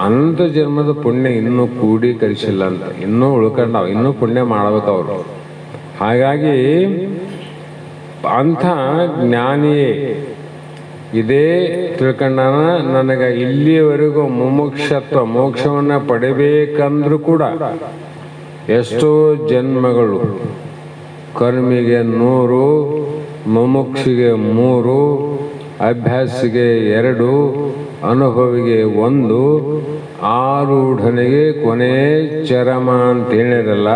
ಅನಂತ ಜನ್ಮದ ಪುಣ್ಯ ಇನ್ನೂ ಕೂಡೀಕರಿಸಿಲ್ಲ ಅಂತ, ಇನ್ನೂ ಉಳ್ಕೊಂಡಾವ, ಇನ್ನೂ ಪುಣ್ಯ ಮಾಡ್ಬೇಕು ಅವರು. ಹಾಗಾಗಿ ಅಂಥ ಜ್ಞಾನಿಯೇ ಇದೇ ತಿಳ್ಕೊಂಡಾನ, ನನಗೆ ಇಲ್ಲಿಯವರೆಗೂ ಮುಮುಕ್ಷತ್ವ ಮೋಕ್ಷವನ್ನು ಪಡಿಬೇಕಂದ್ರೂ ಕೂಡ ಎಷ್ಟೋ ಜನ್ಮಗಳು, ಕರ್ಮಿಗೆ 100, ಮುಮುಕ್ಷಿಗೆ 3, ಅಭ್ಯಾಸಿಗೆ 2, ಅನುಭವಿಗೆ 1, ಆರೂಢನಿಗೆ ಕೊನೆ ಚರಮ ಅಂತ ಹೇಳಿರಲ್ಲ.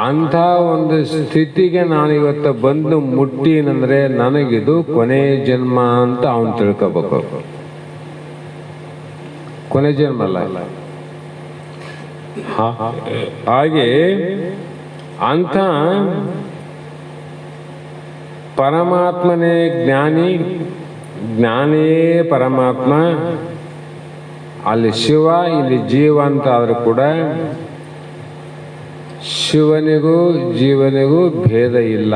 ಅಂಥ ಒಂದು ಸ್ಥಿತಿಗೆ ನಾನಿವತ್ತು ಬಂದು ಮುಟ್ಟೀನಂದ್ರೆ ನನಗಿದು ಕೊನೆ ಜನ್ಮ ಅಂತ ಅವನು ತಿಳ್ಕೋಬೇಕು. ಕೊನೆ ಜನ್ಮ ಅಲ್ಲ. ಹಾಗೆ ಅಂಥ ಪರಮಾತ್ಮನೇ ಜ್ಞಾನಿ, ಜ್ಞಾನಿಯೇ ಪರಮಾತ್ಮ. ಅಲ್ಲಿ ಶಿವ, ಇಲ್ಲಿ ಜೀವ ಅಂತ ಆದರೂ ಕೂಡ ಶಿವನಿಗೂ ಜೀವನಿಗೂ ಭೇದ ಇಲ್ಲ.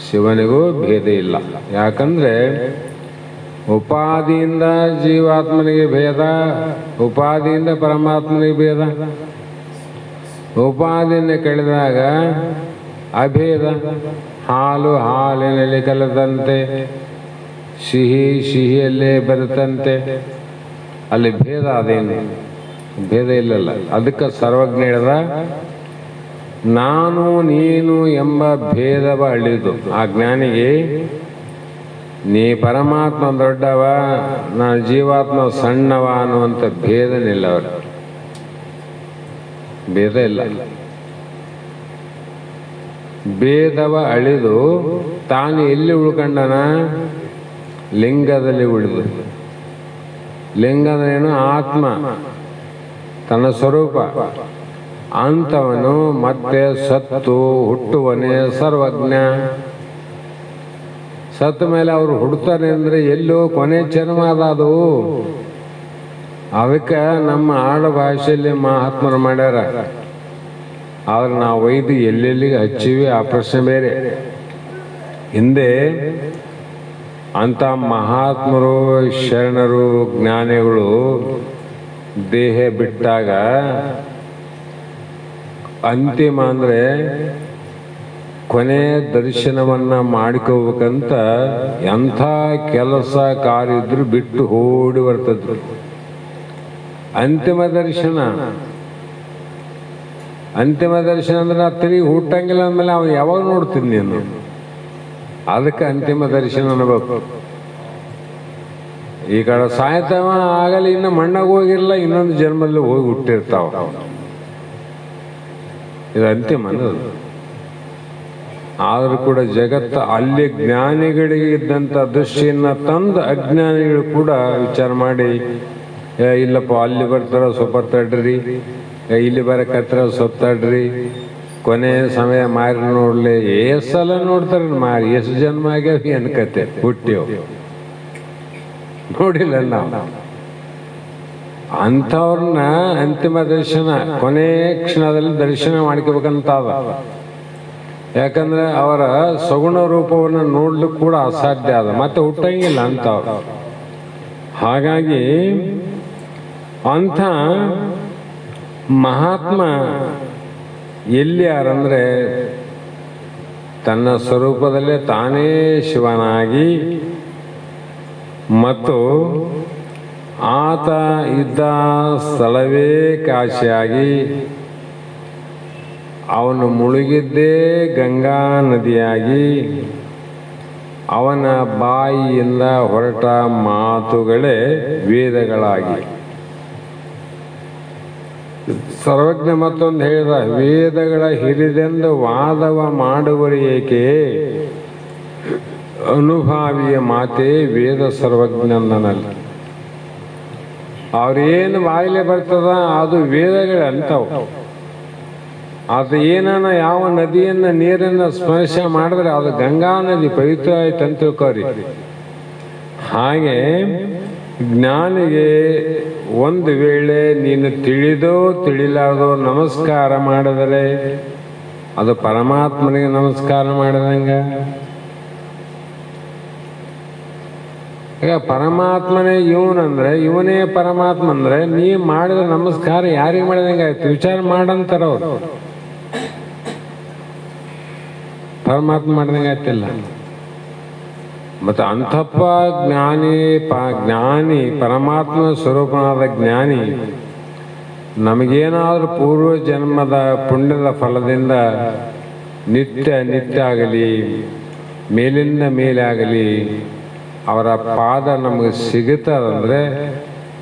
ಶಿವನಿಗೂ ಭೇದ ಇಲ್ಲ. ಯಾಕಂದ್ರೆ ಉಪಾದಿಯಿಂದ ಜೀವಾತ್ಮನಿಗೆ ಭೇದ, ಉಪಾದಿಯಿಂದ ಪರಮಾತ್ಮನಿಗೆ ಭೇದ. ಉಪಾದಿಯನ್ನು ಕಳೆದಾಗ ಅಭೇದ. ಹಾಲು ಹಾಲಿನಲ್ಲಿ ಕಲದಂತೆ, ಸಿಹಿ ಸಿಹಿಯಲ್ಲೇ ಬರುತ್ತಂತೆ. ಅಲ್ಲಿ ಭೇದ ಅದೇನು? ಭೇದ ಇಲ್ಲಲ್ಲ. ಅದಕ್ಕೆ ಸರ್ವಜ್ಞ ಹೇಳಿದ, ನಾನು ನೀನು ಎಂಬ ಭೇದವ ಅಳಿದು. ಆ ಜ್ಞಾನಿಗೆ ನೀ ಪರಮಾತ್ಮ ದೊಡ್ಡವ, ನಾನು ಜೀವಾತ್ಮ ಸಣ್ಣವ ಅನ್ನುವಂಥ ಭೇದನಿಲ್ಲ. ಅವರು ಭೇದ ಇಲ್ಲ. ಭೇದವ ಅಳಿದು ತಾನು ಎಲ್ಲಿ ಉಳ್ಕೊಂಡನ? ಲಿಂಗದಲ್ಲಿ ಉಳಿದು. ಲಿಂಗ ಅಂದ್ರೇನು? ಆತ್ಮ, ತನ್ನ ಸ್ವರೂಪ. ಅಂಥವನು ಮತ್ತೆ ಸತ್ತು ಹುಟ್ಟುವನೇ ಸರ್ವಜ್ಞ. ಸತ್ತ ಮೇಲೆ ಅವರು ಹುಡ್ತಾರೆ ಅಂದರೆ ಎಲ್ಲೋ ಕೊನೆ ಜನ್ಮ ಅದು. ಅದಕ್ಕೆ ನಮ್ಮ ಆಡ ಭಾಷೆಯಲ್ಲಿ ಮಹಾತ್ಮರು ಮಾಡ್ಯಾರ. ಆದ್ರೆ ನಾವು ಒಯ್ದು ಎಲ್ಲೆಲ್ಲಿಗೆ ಹಚ್ಚಿವಿ ಆ ಪ್ರಶ್ನೆ ಬೇರೆ. ಹಿಂದೆ ಅಂಥ ಮಹಾತ್ಮರು, ಶರಣರು, ಜ್ಞಾನಿಗಳು ದೇಹ ಬಿಟ್ಟಾಗ ಅಂತಿಮ ಅಂದರೆ ಕೊನೆ ದರ್ಶನವನ್ನ ಮಾಡ್ಕೋಬೇಕಂತ ಎಂಥ ಕೆಲಸ ಕಾರ್ಯ ಇದ್ರು ಬಿಟ್ಟು ಓಡಿ ಬರ್ತದ್ರು. ಅಂತಿಮ ದರ್ಶನ. ಅಂತಿಮ ದರ್ಶನ ಅಂದ್ರೆ ತಿರುಗಿ ಹುಟ್ಟಂಗಿಲ್ಲ ಅಂದಮೇಲೆ ಅವನು ಯಾವಾಗ ನೋಡ್ತೀನಿ ನೀನು? ಅದಕ್ಕೆ ಅಂತಿಮ ದರ್ಶನ ಅನ್ಬೇಕು. ಈ ಕಡೆ ಸಾಯ್ತವ ಆಗಲಿ, ಇನ್ನು ಮಣ್ಣಾಗ ಹೋಗಿರಲ್ಲ, ಇನ್ನೊಂದು ಜನ್ಮದಲ್ಲಿ ಹೋಗಿ ಹುಟ್ಟಿರ್ತಾವ. ಇದು ಅಂತಿಮ ಅನ್ನೋದು. ಆದರೂ ಕೂಡ ಜಗತ್ತು ಅಲ್ಲಿ ಜ್ಞಾನಿಗಳಿಗೆ ಇದ್ದಂಥ ದೃಷ್ಟಿಯನ್ನು ತಂದು ಅಜ್ಞಾನಿಗಳು ಕೂಡ ವಿಚಾರ ಮಾಡಿ, ಇಲ್ಲಪ್ಪ ಅಲ್ಲಿ ಬರ್ತಾರ ಸ್ವಲ್ಪ ತಡ್ರಿ, ಇಲ್ಲಿ ಬರಕತ್ರ ಸ್ವಲ್ಪ ತಡ್ರಿ, ಕೊನೆ ಸಮಯ ಮಾರಿ ನೋಡ್ಲಿ. ಎಷ್ಟು ಸಲ ನೋಡ್ತಾರೆ ಮಾರಿ, ಎಷ್ಟು ಜನ್ಮ ಆಗ್ಯಾವ ಅನ್ಕತೆ ಹುಟ್ಟಿಯೋ ನೋಡಿಲ್ಲ ನಾವು. ಅಂಥವ್ರನ್ನ ಅಂತಿಮ ದರ್ಶನ ಕೊನೆ ಕ್ಷಣದಲ್ಲಿ ದರ್ಶನ ಮಾಡ್ಕೋಬೇಕಂತ. ಯಾಕಂದ್ರೆ ಅವರ ಸಗುಣ ರೂಪವನ್ನು ನೋಡ್ಲಿಕ್ಕೆ ಕೂಡ ಅಸಾಧ್ಯ ಅದ, ಮತ್ತೆ ಹುಟ್ಟಂಗಿಲ್ಲ ಅಂತವ್ರು. ಹಾಗಾಗಿ ಅಂಥ ಮಹಾತ್ಮ ಎಲ್ಲಿ ಯಾರಂದ್ರೆ ತನ್ನ ಸ್ವರೂಪದಲ್ಲೇ ತಾನೇ ಶಿವನಾಗಿ ಮತ್ತು ಆತ ಇದ್ದ ಸ್ಥಳವೇ ಕಾಶಿಯಾಗಿ, ಅವನು ಮುಳುಗಿದ್ದೇ ಗಂಗಾ ನದಿಯಾಗಿ, ಅವನ ಬಾಯಿಯಿಂದ ಹೊರಟ ಮಾತುಗಳೇ ವೇದಗಳಾಗಿ. ಸರ್ವಜ್ಞ ಮತ್ತೊಂದು ಹೇಳಿದ, ವೇದಗಳ ಹಿರಿದೆಂದು ವಾದವ ಮಾಡುವರು ಏಕೆ, ಅನುಭಾವಿಯ ಮಾತೇ ವೇದ ಸರ್ವಜ್ಞನಲ್ಲಿ. ಅವ್ರೇನು ಬಾಯಿಲೆ ಬರ್ತದ ಅದು ವೇದಗಳಂತವು. ಅದು ಏನಾನ ಯಾವ ನದಿಯನ್ನ ನೀರನ್ನ ಸ್ಪರ್ಶ ಮಾಡಿದ್ರೆ ಅದು ಗಂಗಾ ನದಿ ಪವಿತ್ರ ಆಯ್ತು ಅಂತ ತಿಳ್ಕೋರಿ. ಹಾಗೆ ಜ್ಞಾನಿಗೆ ಒಂದು ವೇಳೆ ನೀನು ತಿಳಿದೋ ತಿಳಿಲಾರ್ದೋ ನಮಸ್ಕಾರ ಮಾಡಿದರೆ ಅದು ಪರಮಾತ್ಮನಿಗೆ ನಮಸ್ಕಾರ ಮಾಡಿದಂಗ. ಈಗ ಪರಮಾತ್ಮನೇ ಇವನಂದ್ರೆ, ಇವನೇ ಪರಮಾತ್ಮ ಅಂದ್ರೆ ನೀ ಮಾಡಿದ ನಮಸ್ಕಾರ ಯಾರಿಗೆ ಮಾಡಿದಂಗೆ ಆಯ್ತು? ವಿಚಾರ ಮಾಡಂತಾರ ಅವ್ರು. ಪರಮಾತ್ಮ ಮಾಡಿದಂಗೆ ಆಯ್ತಿಲ್ಲ. ಮತ್ತೆ ಅಂಥಪ್ಪ ಜ್ಞಾನಿ ಪರಮಾತ್ಮ ಸ್ವರೂಪನಾದ ಜ್ಞಾನಿ ನಮಗೇನಾದ್ರೂ ಪೂರ್ವ ಜನ್ಮದ ಪುಣ್ಯದ ಫಲದಿಂದ ನಿತ್ಯ ಆಗಲಿ, ಮೇಲಿಂದ ಮೇಲೆ ಆಗಲಿ ಅವರ ಪಾದ ನಮಗೆ ಸಿಗುತ್ತದಂದ್ರೆ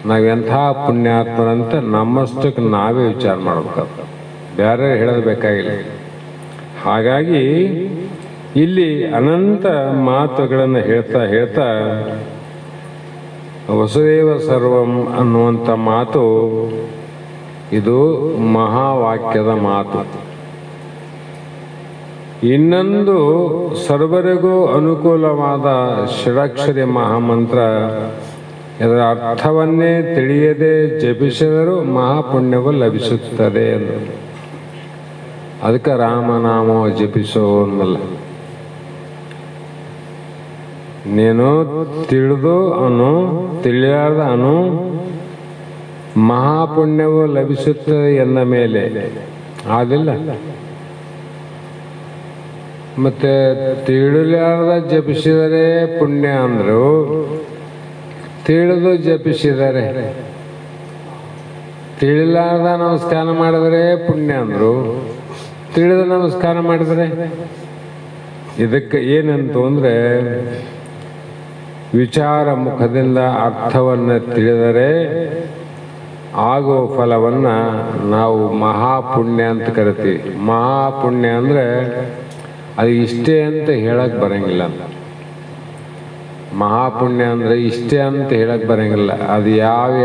ನಾವೆಂಥ ಪುಣ್ಯಾತ್ಮರಂತ ನಮ್ಮಷ್ಟಕ್ಕೆ ನಾವೇ ವಿಚಾರ ಮಾಡ್ಬೇಕು, ಬೇರೆ ಹೇಳೋದು ಬೇಕಾಗಿಲ್ಲ. ಹಾಗಾಗಿ ಇಲ್ಲಿ ಅನಂತ ಮಾತುಗಳನ್ನು ಹೇಳ್ತಾ ವಸುದೇವ ಸರ್ವಂ ಅನ್ನುವಂಥ ಮಾತು ಇದು ಮಹಾವಾಕ್ಯದ ಮಾತು. ಇನ್ನೊಂದು ಸರ್ವರಿಗೂ ಅನುಕೂಲವಾದ ಷಡಕ್ಷರಿ ಮಹಾಮಂತ್ರ, ಇದರ ಅರ್ಥವನ್ನೇ ತಿಳಿಯದೆ ಜಪಿಸಿದರೂ ಮಹಾಪುಣ್ಯವು ಲಭಿಸುತ್ತದೆ ಎಂದು. ಅದಕ್ಕೆ ರಾಮನಾಮ ಜಪಿಸೋ ಅನ್ನಲ್ಲ. ನೀನು ತಿಳಿದು ಅನು ತಿಳಿಯಾದ ಅನು ಮಹಾಪುಣ್ಯವು ಲಭಿಸುತ್ತದೆ ಎಂದ ಮೇಲೆ ಆದಿಲ್ಲ. ಮತ್ತೆ ತಿಳಿಲಾರ್ದ ಜಪಿಸಿದರೆ ಪುಣ್ಯ ಅಂದ್ರು, ತಿಳಿದು ಜಪಿಸಿದರೆ, ತಿಳಿಲಾರ್ದ ನಮಸ್ಕಾರ ಮಾಡಿದರೆ ಪುಣ್ಯ ಅಂದ್ರು, ತಿಳಿದು ನಮಸ್ಕಾರ ಮಾಡಿದರೆ ಇದಕ್ಕೆ ಏನಂತು ಅಂದ್ರೆ ವಿಚಾರ ಮುಖದಿಂದ ಅರ್ಥವನ್ನು ತಿಳಿದರೆ ಆಗೋ ಫಲವನ್ನ ನಾವು ಮಹಾಪುಣ್ಯ ಅಂತ ಕರಿತೀವಿ. ಮಹಾಪುಣ್ಯ ಅಂದ್ರೆ ಅದು ಇಷ್ಟೇ ಅಂತ ಹೇಳಕ್ ಬರಂಗಿಲ್ಲ. ಮಹಾಪುಣ್ಯ ಅಂದರೆ ಇಷ್ಟೇ ಅಂತ ಹೇಳಕ್ಕೆ ಬರೋಂಗಿಲ್ಲ. ಅದು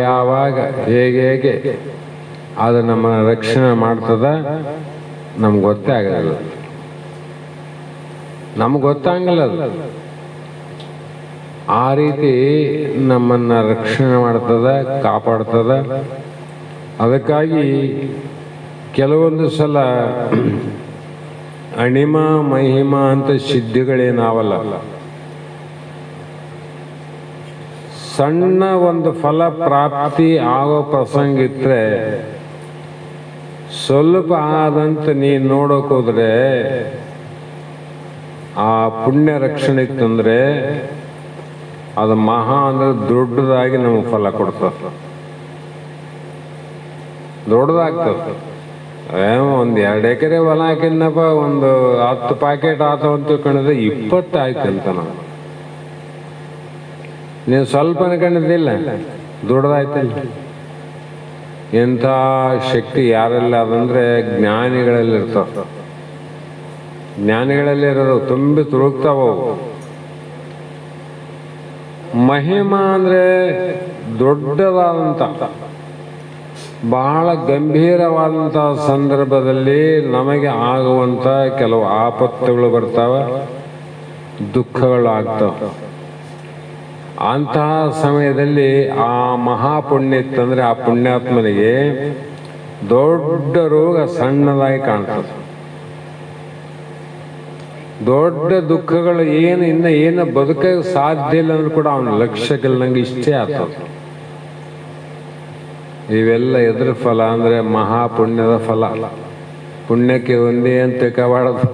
ಯಾವಾಗ ಹೇಗೆ ಅದು ನಮ್ಮನ್ನು ರಕ್ಷಣೆ ಮಾಡ್ತದ ನಮ್ಗೆ ಗೊತ್ತೇ ಆಗೋದಿಲ್ಲ. ನಮ್ಗೆ ಗೊತ್ತಾಗಲ್ಲ ಅದು. ಆ ರೀತಿ ನಮ್ಮನ್ನು ರಕ್ಷಣೆ ಮಾಡ್ತದ, ಕಾಪಾಡ್ತದ. ಅದಕ್ಕಾಗಿ ಕೆಲವೊಂದು ಸಲ ಅಣಿಮ ಮಹಿಮ ಅಂತ ಸಿದ್ಧಿಗಳೇನಾವಲ್ಲ, ಸಣ್ಣ ಒಂದು ಫಲ ಪ್ರಾಪ್ತಿ ಆಗೋ ಪ್ರಸಂಗ ಇದ್ರೆ ಸ್ವಲ್ಪ ಆದಂತ ನೀನು ನೋಡೋಕೆ ಹೋದ್ರೆ ಆ ಪುಣ್ಯ ರಕ್ಷಣೆ ಇತ್ತಂದ್ರೆ ಅದು ಮಹಾ ಅಂದ್ರೆ ದೊಡ್ಡದಾಗಿ ನಮಗೆ ಫಲ ಕೊಡ್ತದೆ, ದೊಡ್ಡದಾಗ್ತದೆ. ಒಂದು 2 ಎಕರೆ ಹೊಲ ಹಾಕಿದ್ನಪ್ಪ, ಒಂದು 10 ಪ್ಯಾಕೆಟ್ ಆತವ ಅಂತ ತಿಳ್ಕೊಂಡಿದ್ರೆ 20 ಆಯ್ತು ಅಂತ ನಾವು. ನೀವು ಸ್ವಲ್ಪ ಅನ್ಕೊಂಡಿದ್ದಿಲ್ಲ, ದೊಡ್ಡದಾಯ್ತಲ್ಲ. ಎಂಥ ಶಕ್ತಿ ಯಾರೆಲ್ಲ ಅದಂದ್ರೆ ಜ್ಞಾನಿಗಳಲ್ಲಿ ಇರ್ತಾವ. ಜ್ಞಾನಿಗಳಲ್ಲಿ ಇರೋದು ತುಂಬಿ ತುಳುಕ್ತಾವವು. ಮಹಿಮಾ ಅಂದ್ರೆ ದೊಡ್ಡದಾದಂಥ ಬಹಳ ಗಂಭೀರವಾದಂಥ ಸಂದರ್ಭದಲ್ಲಿ ನಮಗೆ ಆಗುವಂಥ ಕೆಲವು ಆಪತ್ತುಗಳು ಬರ್ತಾವ, ದುಃಖಗಳು ಆಗ್ತಾವ. ಅಂತಹ ಸಮಯದಲ್ಲಿ ಆ ಮಹಾಪುಣ್ಯ ಇತ್ತಂದ್ರೆ ಆ ಪುಣ್ಯಾತ್ಮನಿಗೆ ದೊಡ್ಡ ರೋಗ ಸಣ್ಣದಾಗಿ ಕಾಣ್ತದೆ. ದೊಡ್ಡ ದುಃಖಗಳು ಏನು ಬದುಕಕ್ಕೆ ಸಾಧ್ಯ ಇಲ್ಲ ಅಂದ್ರೂ ಕೂಡ ಅವನ ಲಕ್ಷ್ಯಕ್ಕಿಲ್ಲಂಗೆ ಇಷ್ಟೇ ಆಗ್ತದೆ. ಇವೆಲ್ಲ ಎದ್ರ ಫಲ ಅಂದ್ರೆ ಮಹಾಪುಣ್ಯದ ಫಲ. ಪುಣ್ಯಕ್ಕೆ ಒಂದೇ ಅಂತ ತಿಳ್ಕೋಬಾರದು,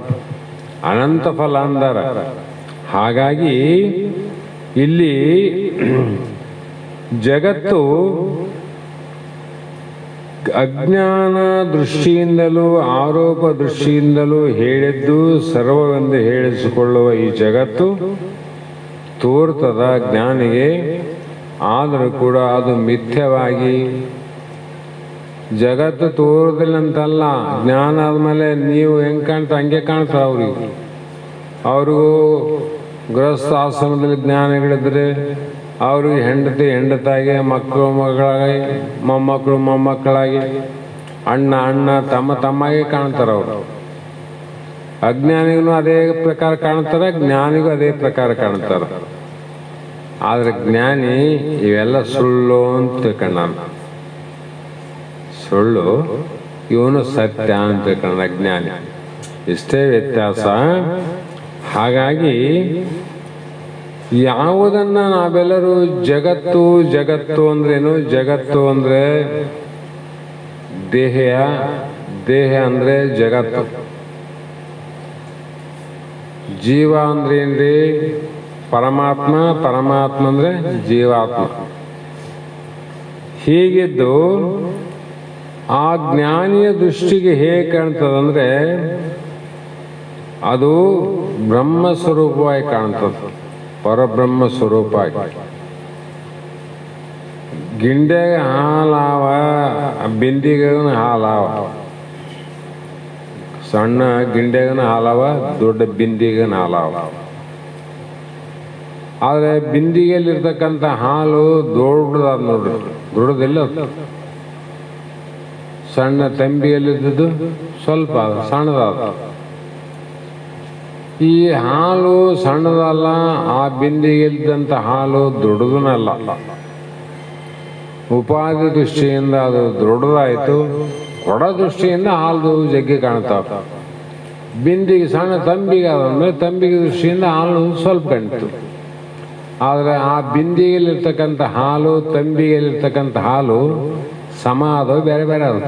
ಅನಂತ ಫಲ ಅಂದಾರ. ಹಾಗಾಗಿ ಇಲ್ಲಿ ಜಗತ್ತು ಅಜ್ಞಾನ ದೃಷ್ಟಿಯಿಂದಲೂ ಆರೋಪ ದೃಷ್ಟಿಯಿಂದಲೂ ಹೇಳಿದ್ದು ಸರ್ವವೆಂದು ಹೇಳಿಸಿಕೊಳ್ಳುವ ಈ ಜಗತ್ತು ತೋರ್ತದ ಜ್ಞಾನಿಗೆ. ಆದರೂ ಕೂಡ ಅದು ಮಿಥ್ಯವಾಗಿ ಜಗತ್ತು ತೋರುದಿಲ್ಲ ಅಂತಲ್ಲ. ಜ್ಞಾನ ಆದ್ಮೇಲೆ ನೀವು ಹೆಂಗೆ ಕಾಣ್ತಾ ಹಂಗೆ ಕಾಣ್ತಾರೆ ಅವ್ರಿಗೂ ಗೃಹಸ್ಥ ಆಶ್ರಮದಲ್ಲಿ ಜ್ಞಾನಿಗಳಿದ್ರೆ ಅವ್ರಿಗೆ ಹೆಂಡತಾಗಿ, ಮಕ್ಕಳು ಮಕ್ಕಳಾಗಿ, ಮೊಮ್ಮಕ್ಕಳಾಗಿ, ಅಣ್ಣ ತಮ್ಮಾಗಿ ಕಾಣ್ತಾರೆ ಅವರು. ಅಜ್ಞಾನಿಗೂ ಅದೇ ಪ್ರಕಾರ ಕಾಣ್ತಾರೆ, ಜ್ಞಾನಿಗೂ ಅದೇ ಪ್ರಕಾರ ಕಾಣ್ತಾರೆ. ಆದ್ರೆ ಜ್ಞಾನಿ ಇವೆಲ್ಲ ಸುಳ್ಳು ಅಂತ ತಿಳ್ಕೊಂಡ, ಸುಳ್ಳು ಇವನು ಸತ್ಯ ಅಂತ ತಿಳ್ಕೊಂಡ ಅಜ್ಞಾನಿ. ಇಷ್ಟೇ ವ್ಯತ್ಯಾಸ. ಹಾಗಾಗಿ ಯಾವುದನ್ನ ನಾವೆಲ್ಲರೂ ಜಗತ್ತು ಅಂದ್ರೇನು? ಜಗತ್ತು ಅಂದ್ರೆ ದೇಹ ಅಂದ್ರೆ ಜಗತ್ತು. ಜೀವ ಅಂದ್ರೆ ಏನ್ರಿ? ಪರಮಾತ್ಮ ಅಂದ್ರೆ ಜೀವಾತ್ಮ. ಹೀಗಿದ್ದು ಆ ಜ್ಞಾನಿಯ ದೃಷ್ಟಿಗೆ ಹೇಗೆ ಕಾಣ್ತದಂದ್ರೆ ಅದು ಬ್ರಹ್ಮ ಸ್ವರೂಪವಾಗಿ ಕಾಣ್ತದೆ, ಪರಬ್ರಹ್ಮ ಸ್ವರೂಪ. ಗಿಂಡೆಗೆ ಹಾಲಾವ, ಬಿಂದಿಗೆಗೂ ಹಾಲಾವ. ಸಣ್ಣ ಗಿಂಡೆಗನ ಹಾಲಾವ, ದೊಡ್ಡ ಬಿಂದಿಗೆನ ಹಾಲಾವ. ಆದರೆ ಬಿಂದಿಗೆಯಲ್ಲಿರ್ತಕ್ಕಂಥ ಹಾಲು ದೊಡ್ಡದಾದ ನೋಡ್ರಿ, ದೊಡ್ಡದಿಲ್ಲ. ಸಣ್ಣ ತಂಬಿಯಲ್ಲಿದ್ದು ಸ್ವಲ್ಪ ಸಣ್ಣದಾದ. ಈ ಹಾಲು ಸಣ್ಣದಲ್ಲ, ಆ ಬಿಂದಿಗೆಲ್ದಂಥ ಹಾಲು ದೊಡ್ಡದನ್ನಲ್ಲ. ಉಪಾಧಿ ದೃಷ್ಟಿಯಿಂದ ಅದು ದೊಡ್ಡದಾಯಿತು, ಕೊಡ ದೃಷ್ಟಿಯಿಂದ ಹಾಲು ಜಗ್ಗಿ ಕಾಣ್ತಾವ. ಬಿಂದಿಗೆ ಸಣ್ಣ ತಂಬಿಗೆ ಅದಂದ್ರೆ ತಂಬಿಗೆ ದೃಷ್ಟಿಯಿಂದ ಹಾಲು ಸ್ವಲ್ಪ ಕಾಣ್ತು. ಆದರೆ ಆ ಬಿಂದಿಗೆಯಲ್ಲಿರ್ತಕ್ಕಂಥ ಹಾಲು ತಂಬಿಗೆಯಲ್ಲಿರ್ತಕ್ಕಂಥ ಹಾಲು ಸಮ ಅದು, ಬೇರೆ ಬೇರೆ ಅದು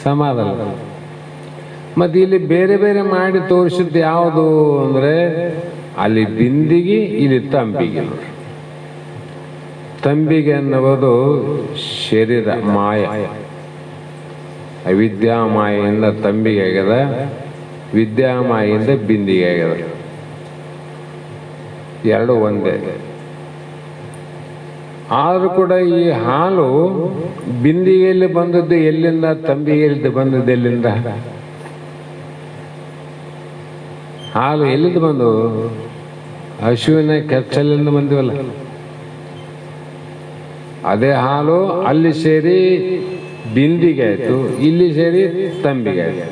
ಸಮ ಅದಲ್ಲ. ಮತ್ತು ಇಲ್ಲಿ ಬೇರೆ ಬೇರೆ ಮಾಡಿ ತೋರಿಸಿದ್ದು ಯಾವುದು ಅಂದರೆ ಅಲ್ಲಿ ಬಿಂದಿಗೆ, ಇಲ್ಲಿ ತಂಬಿಗೆ. ತಂಬಿಗೆ ಅನ್ನುವುದು ಶರೀರ ಮಾಯ, ಅವಿದ್ಯಾಮಾಯಿಂದ ತಂಬಿಗೆ ಆಗ್ಯದ, ವಿದ್ಯಾಮಾಯಿಂದ ಬಿಂದಿಗೆ ಆಗ್ಯದ. ಎರಡು ಒಂದೇ. ಆದರೂ ಕೂಡ ಈ ಹಾಲು ಬಿಂದಿಗೆಯಲ್ಲಿ ಬಂದದ್ದು ಎಲ್ಲಿಂದ? ತಂಬಿಗೆಯಲ್ಲಿ ಬಂದದ್ದು ಎಲ್ಲಿಂದ? ಹಾಲು ಎಲ್ಲಿಂದ ಬಂದು? ಹಸುವಿನ ಕೆಚ್ಚಲಿಂದ ಬಂದಿವಲ್ಲ, ಅದೇ ಹಾಲು ಅಲ್ಲಿ ಸೇರಿ ಬಿಂದಿಗೆ ಆಯ್ತು, ಇಲ್ಲಿ ಸೇರಿ ತಂಬಿಗೆ ಆಯ್ತು.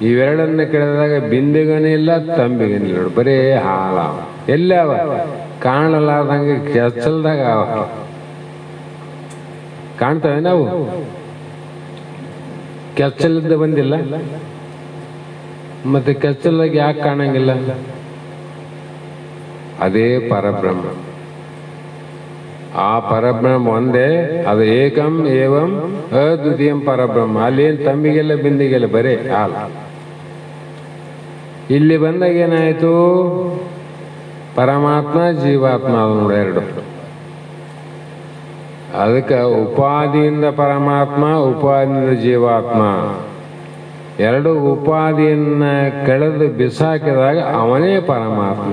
ಇವೆರಡನ್ನ ಕೆಳೆದಾಗ ಬಿಂದಿಗನೇ ಇಲ್ಲ, ತಂಬಿಗನೇ ಇಲ್ಲ, ಬರೀ ಹಾಲ. ಎಲ್ಲಿ ಅವ ಕಾಣಲಾರ್ದಂಗೆ ಕೆಚ್ಚಲ್ದಾಗ ಅವ ಕಾಣ್ತವೆ. ನಾವು ಕೆಚ್ಚಲಿದ್ದ ಬಂದಿಲ್ಲ, ಮತ್ತೆ ಕೆಚ್ಚಲಾಗ ಯಾಕೆ ಕಾಣಂಗಿಲ್ಲ? ಅದೇ ಪರಬ್ರಹ್ಮ. ಆ ಪರಬ್ರಹ್ಮ ಒಂದೇ, ಅದು ಏಕಂ ಏವಂ ಅದ್ವಿತೀಯಂ ಪರಬ್ರಹ್ಮ. ಅಲ್ಲೇನು ತಂಬಿಗೆಲ್ಲ ಬಿಂದಿಗೆಲ್ಲ ಬರೇ ಹಾಲು. ಇಲ್ಲಿ ಬಂದಾಗ ಏನಾಯ್ತು? ಪರಮಾತ್ಮ ಜೀವಾತ್ಮ ಅದು ನೋಡಿ ಎರಡು. ಅದಕ್ಕೆ ಉಪಾದಿಯಿಂದ ಪರಮಾತ್ಮ, ಉಪಾದಿಯಿಂದ ಜೀವಾತ್ಮ. ಎರಡು ಉಪಾದಿಯನ್ನ ಕೆಳೆದು ಬಿಸಾಕಿದಾಗ ಅವನೇ ಪರಮಾತ್ಮ.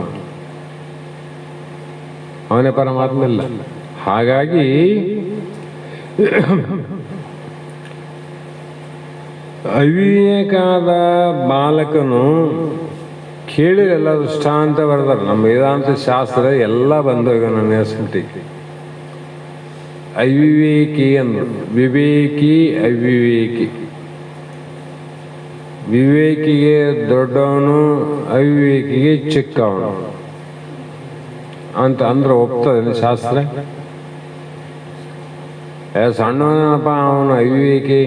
ಅವನೇ ಪರಮಾತ್ಮ ಇಲ್ಲ. ಹಾಗಾಗಿ ಅವಿವೇಕಾದ ಬಾಲಕನು ಕೇಳಿರೆಲ್ಲ ದೃಷ್ಟಾಂತ ಬರೆದಾರ. ನಮ್ಮ ವೇದಾಂತ ಶಾಸ್ತ್ರ ಎಲ್ಲ ಬಂದೋಗ ನನ್ನ ಹೆಸರಿಟ್ಟಿಗೆ. ಅವಿವೇಕಿ ಅಂದ್ರು, ವಿವೇಕಿ ಅವಿವೇಕಿ. ವಿವೇಕಿಗೆ ದೊಡ್ಡವನು, ಅವಿವೇಕಿಗೆ ಚಿಕ್ಕವನು ಅಂತ ಅಂದ್ರೆ ಒಪ್ತದೆ ಶಾಸ್ತ್ರ. ಸಣ್ಣವನಪ್ಪ ಅವನು ಅವಿವೇಕಿ,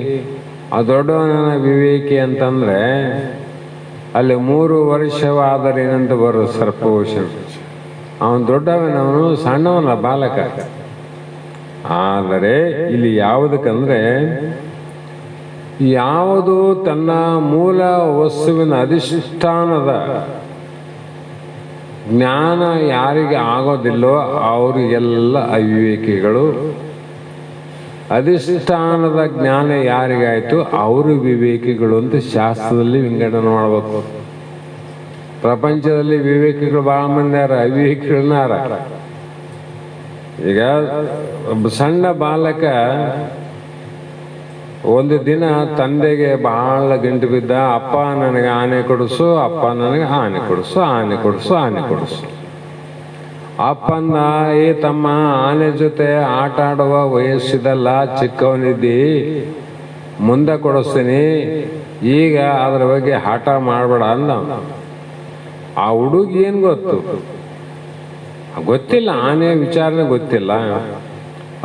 ಆ ದೊಡ್ಡವನ ವಿವೇಕಿ ಅಂತಂದ್ರೆ ಅಲ್ಲಿ 3 ವರ್ಷವಾದರೆ ಏನಂತ ಬರೋದು ಸರ್ಪವಶ. ಅವನು ದೊಡ್ಡವನವನು, ಸಣ್ಣವನ ಬಾಲಕ. ಆದರೆ ಇಲ್ಲಿ ಯಾವುದಕ್ಕಂದ್ರೆ ಯಾವುದು ತನ್ನ ಮೂಲ ವಸ್ತುವಿನ ಅಧಿಷ್ಠಾನದ ಜ್ಞಾನ ಯಾರಿಗೆ ಆಗೋದಿಲ್ಲೋ ಅವರಿಗೆಲ್ಲ ಅವಿವೇಕಿಗಳು. ಅಧಿಷ್ಠಾನದ ಜ್ಞಾನ ಯಾರಿಗಾಯ್ತು ಅವರು ವಿವೇಕಿಗಳು ಅಂತ ಶಾಸ್ತ್ರದಲ್ಲಿ ವಿಂಗಡಣೆ ಮಾಡಬೇಕು. ಪ್ರಪಂಚದಲ್ಲಿ ವಿವೇಕಿಗಳು ಬಹಳ ಮಂದಿ ಯಾರ, ಅವಿವೇಕಿಗಳನ್ನ ಯಾರ. ಈಗ ಒಬ್ಬ ಸಣ್ಣ ಬಾಲಕ ಒಂದು ದಿನ ತಂದೆಗೆ ಬಹಳ ಗಂಟು ಬಿದ್ದ, ಅಪ್ಪ ನನಗೆ ಆನೆ ಕೊಡಿಸು, ಅಪ್ಪ ನನಗೆ ಆನೆ ಕೊಡಿಸು, ಆನೆ ಕೊಡಿಸು, ಆನೆ ಕೊಡಿಸು. ಅಪ್ಪಂದ, ಏ ತಮ್ಮ, ಆನೆ ಜೊತೆ ಆಟ ಆಡುವ ವಯಸ್ಸಿದಲ್ಲ, ಚಿಕ್ಕವನಿದ್ದಿ, ಮುಂದೆ ಕೊಡಿಸ್ತೀನಿ, ಈಗ ಅದ್ರ ಬಗ್ಗೆ ಆಟ ಮಾಡಬೇಡ ಅಂದ. ಆ ಹುಡುಗಿ ಏನು ಗೊತ್ತು? ಗೊತ್ತಿಲ್ಲ, ಆನೆ ವಿಚಾರನೆ ಗೊತ್ತಿಲ್ಲ.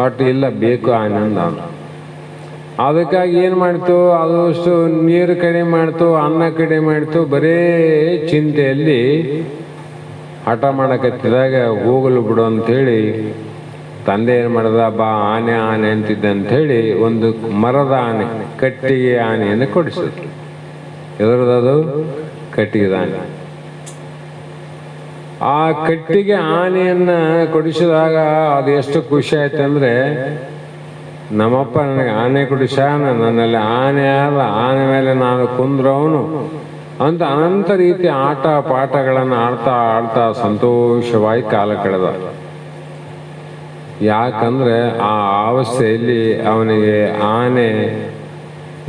ಒಟ್ಟು ಇಲ್ಲ, ಬೇಕು ಆನೆ ಅಂದ. ಅದಕ್ಕಾಗಿ ಏನು ಮಾಡ್ತು? ಅದು ಅಷ್ಟು ನೀರು ಕಡಿಮೆ ಮಾಡ್ತು, ಅನ್ನ ಕಡಿಮೆ ಮಾಡ್ತು, ಬರೇ ಚಿಂತೆಯಲ್ಲಿ ಹಠ ಮಾಡಕತ್ತಿದಾಗ ಹೋಗಲು ಬಿಡು ಅಂಥೇಳಿ ತಂದೆ ಏನು ಮಾಡ್ದ, ಬಾ ಆನೆ ಆನೆ ಅಂತಿದ್ದೆ ಅಂಥೇಳಿ ಒಂದು ಮರದ ಆನೆ, ಕಟ್ಟಿಗೆ ಆನೆಯನ್ನು ಕೊಡಿಸಿದ್ರು. ಎದುರದದು ಕಟ್ಟಿಗೆದ ಆನೆ. ಆ ಕಟ್ಟಿಗೆ ಆನೆಯನ್ನ ಕೊಡಿಸಿದಾಗ ಅದು ಎಷ್ಟು ಖುಷಿ ಆಯ್ತು ಅಂದ್ರೆ, ನಮ್ಮಪ್ಪ ನನಗೆ ಆನೆ ಕೊಡಿಸಾನ, ನನ್ನಲ್ಲಿ ಆನೆ ಆದ, ಆನೆ ಮೇಲೆ ನಾನು ಕುಂದ್ರವನು ಅಂತ ಅನಂತ ರೀತಿ ಆಟ ಪಾಠಗಳನ್ನು ಆಡ್ತಾ ಆಡ್ತಾ ಸಂತೋಷವಾಗಿ ಕಾಲ ಕಳೆದ. ಯಾಕಂದ್ರೆ ಆ ಅವಸ್ಥೆಯಲ್ಲಿ ಅವನಿಗೆ ಆನೆ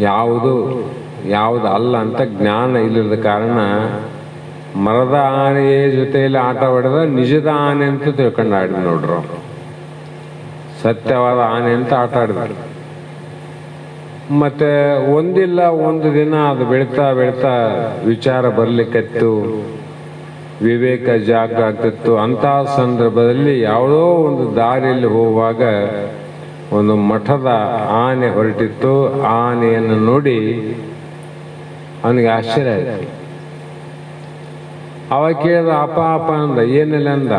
ಯಾವುದು ಅಲ್ಲ ಅಂತ ಜ್ಞಾನ ಇಲ್ಲದ ಕಾರಣ ಮರದ ಆನೆಯ ಜೊತೆಯಲ್ಲಿ ಆಟ ಹೊಡೆದ ನಿಜದ ಆನೆ ಅಂತ ತಿಳ್ಕೊಂಡು ಆಡಿದ. ನೋಡ್ರು, ಸತ್ಯವಾದ ಆನೆ ಅಂತ ಆಟ ಆಡಿದ್ರು. ಮತ್ತೆ ಒಂದಿಲ್ಲ ಒಂದು ದಿನ ಅದು ಬೆಳೀತಾ ಬೆಳೀತಾ ವಿಚಾರ ಬರ್ಲಿಕ್ಕತ್ತು, ವಿವೇಕ ಜಾಗೃತ ಆಗ್ತಿತ್ತು. ಅಂತಹ ಸಂದರ್ಭದಲ್ಲಿ ಯಾವುದೋ ಒಂದು ದಾರಿಯಲ್ಲಿ ಹೋಗುವಾಗ ಒಂದು ಮಠದ ಆನೆ ಹೊರಟಿತ್ತು. ಆನೆಯನ್ನು ನೋಡಿ ಅವನಿಗೆ ಆಶ್ಚರ್ಯ ಆಯ್ತು. ಅವಾಗ ಕೇಳಿದ, ಅಪ್ಪ ಅಪ್ಪ ಅಂದ. ಏನಿಲ್ಲ ಅಂದ.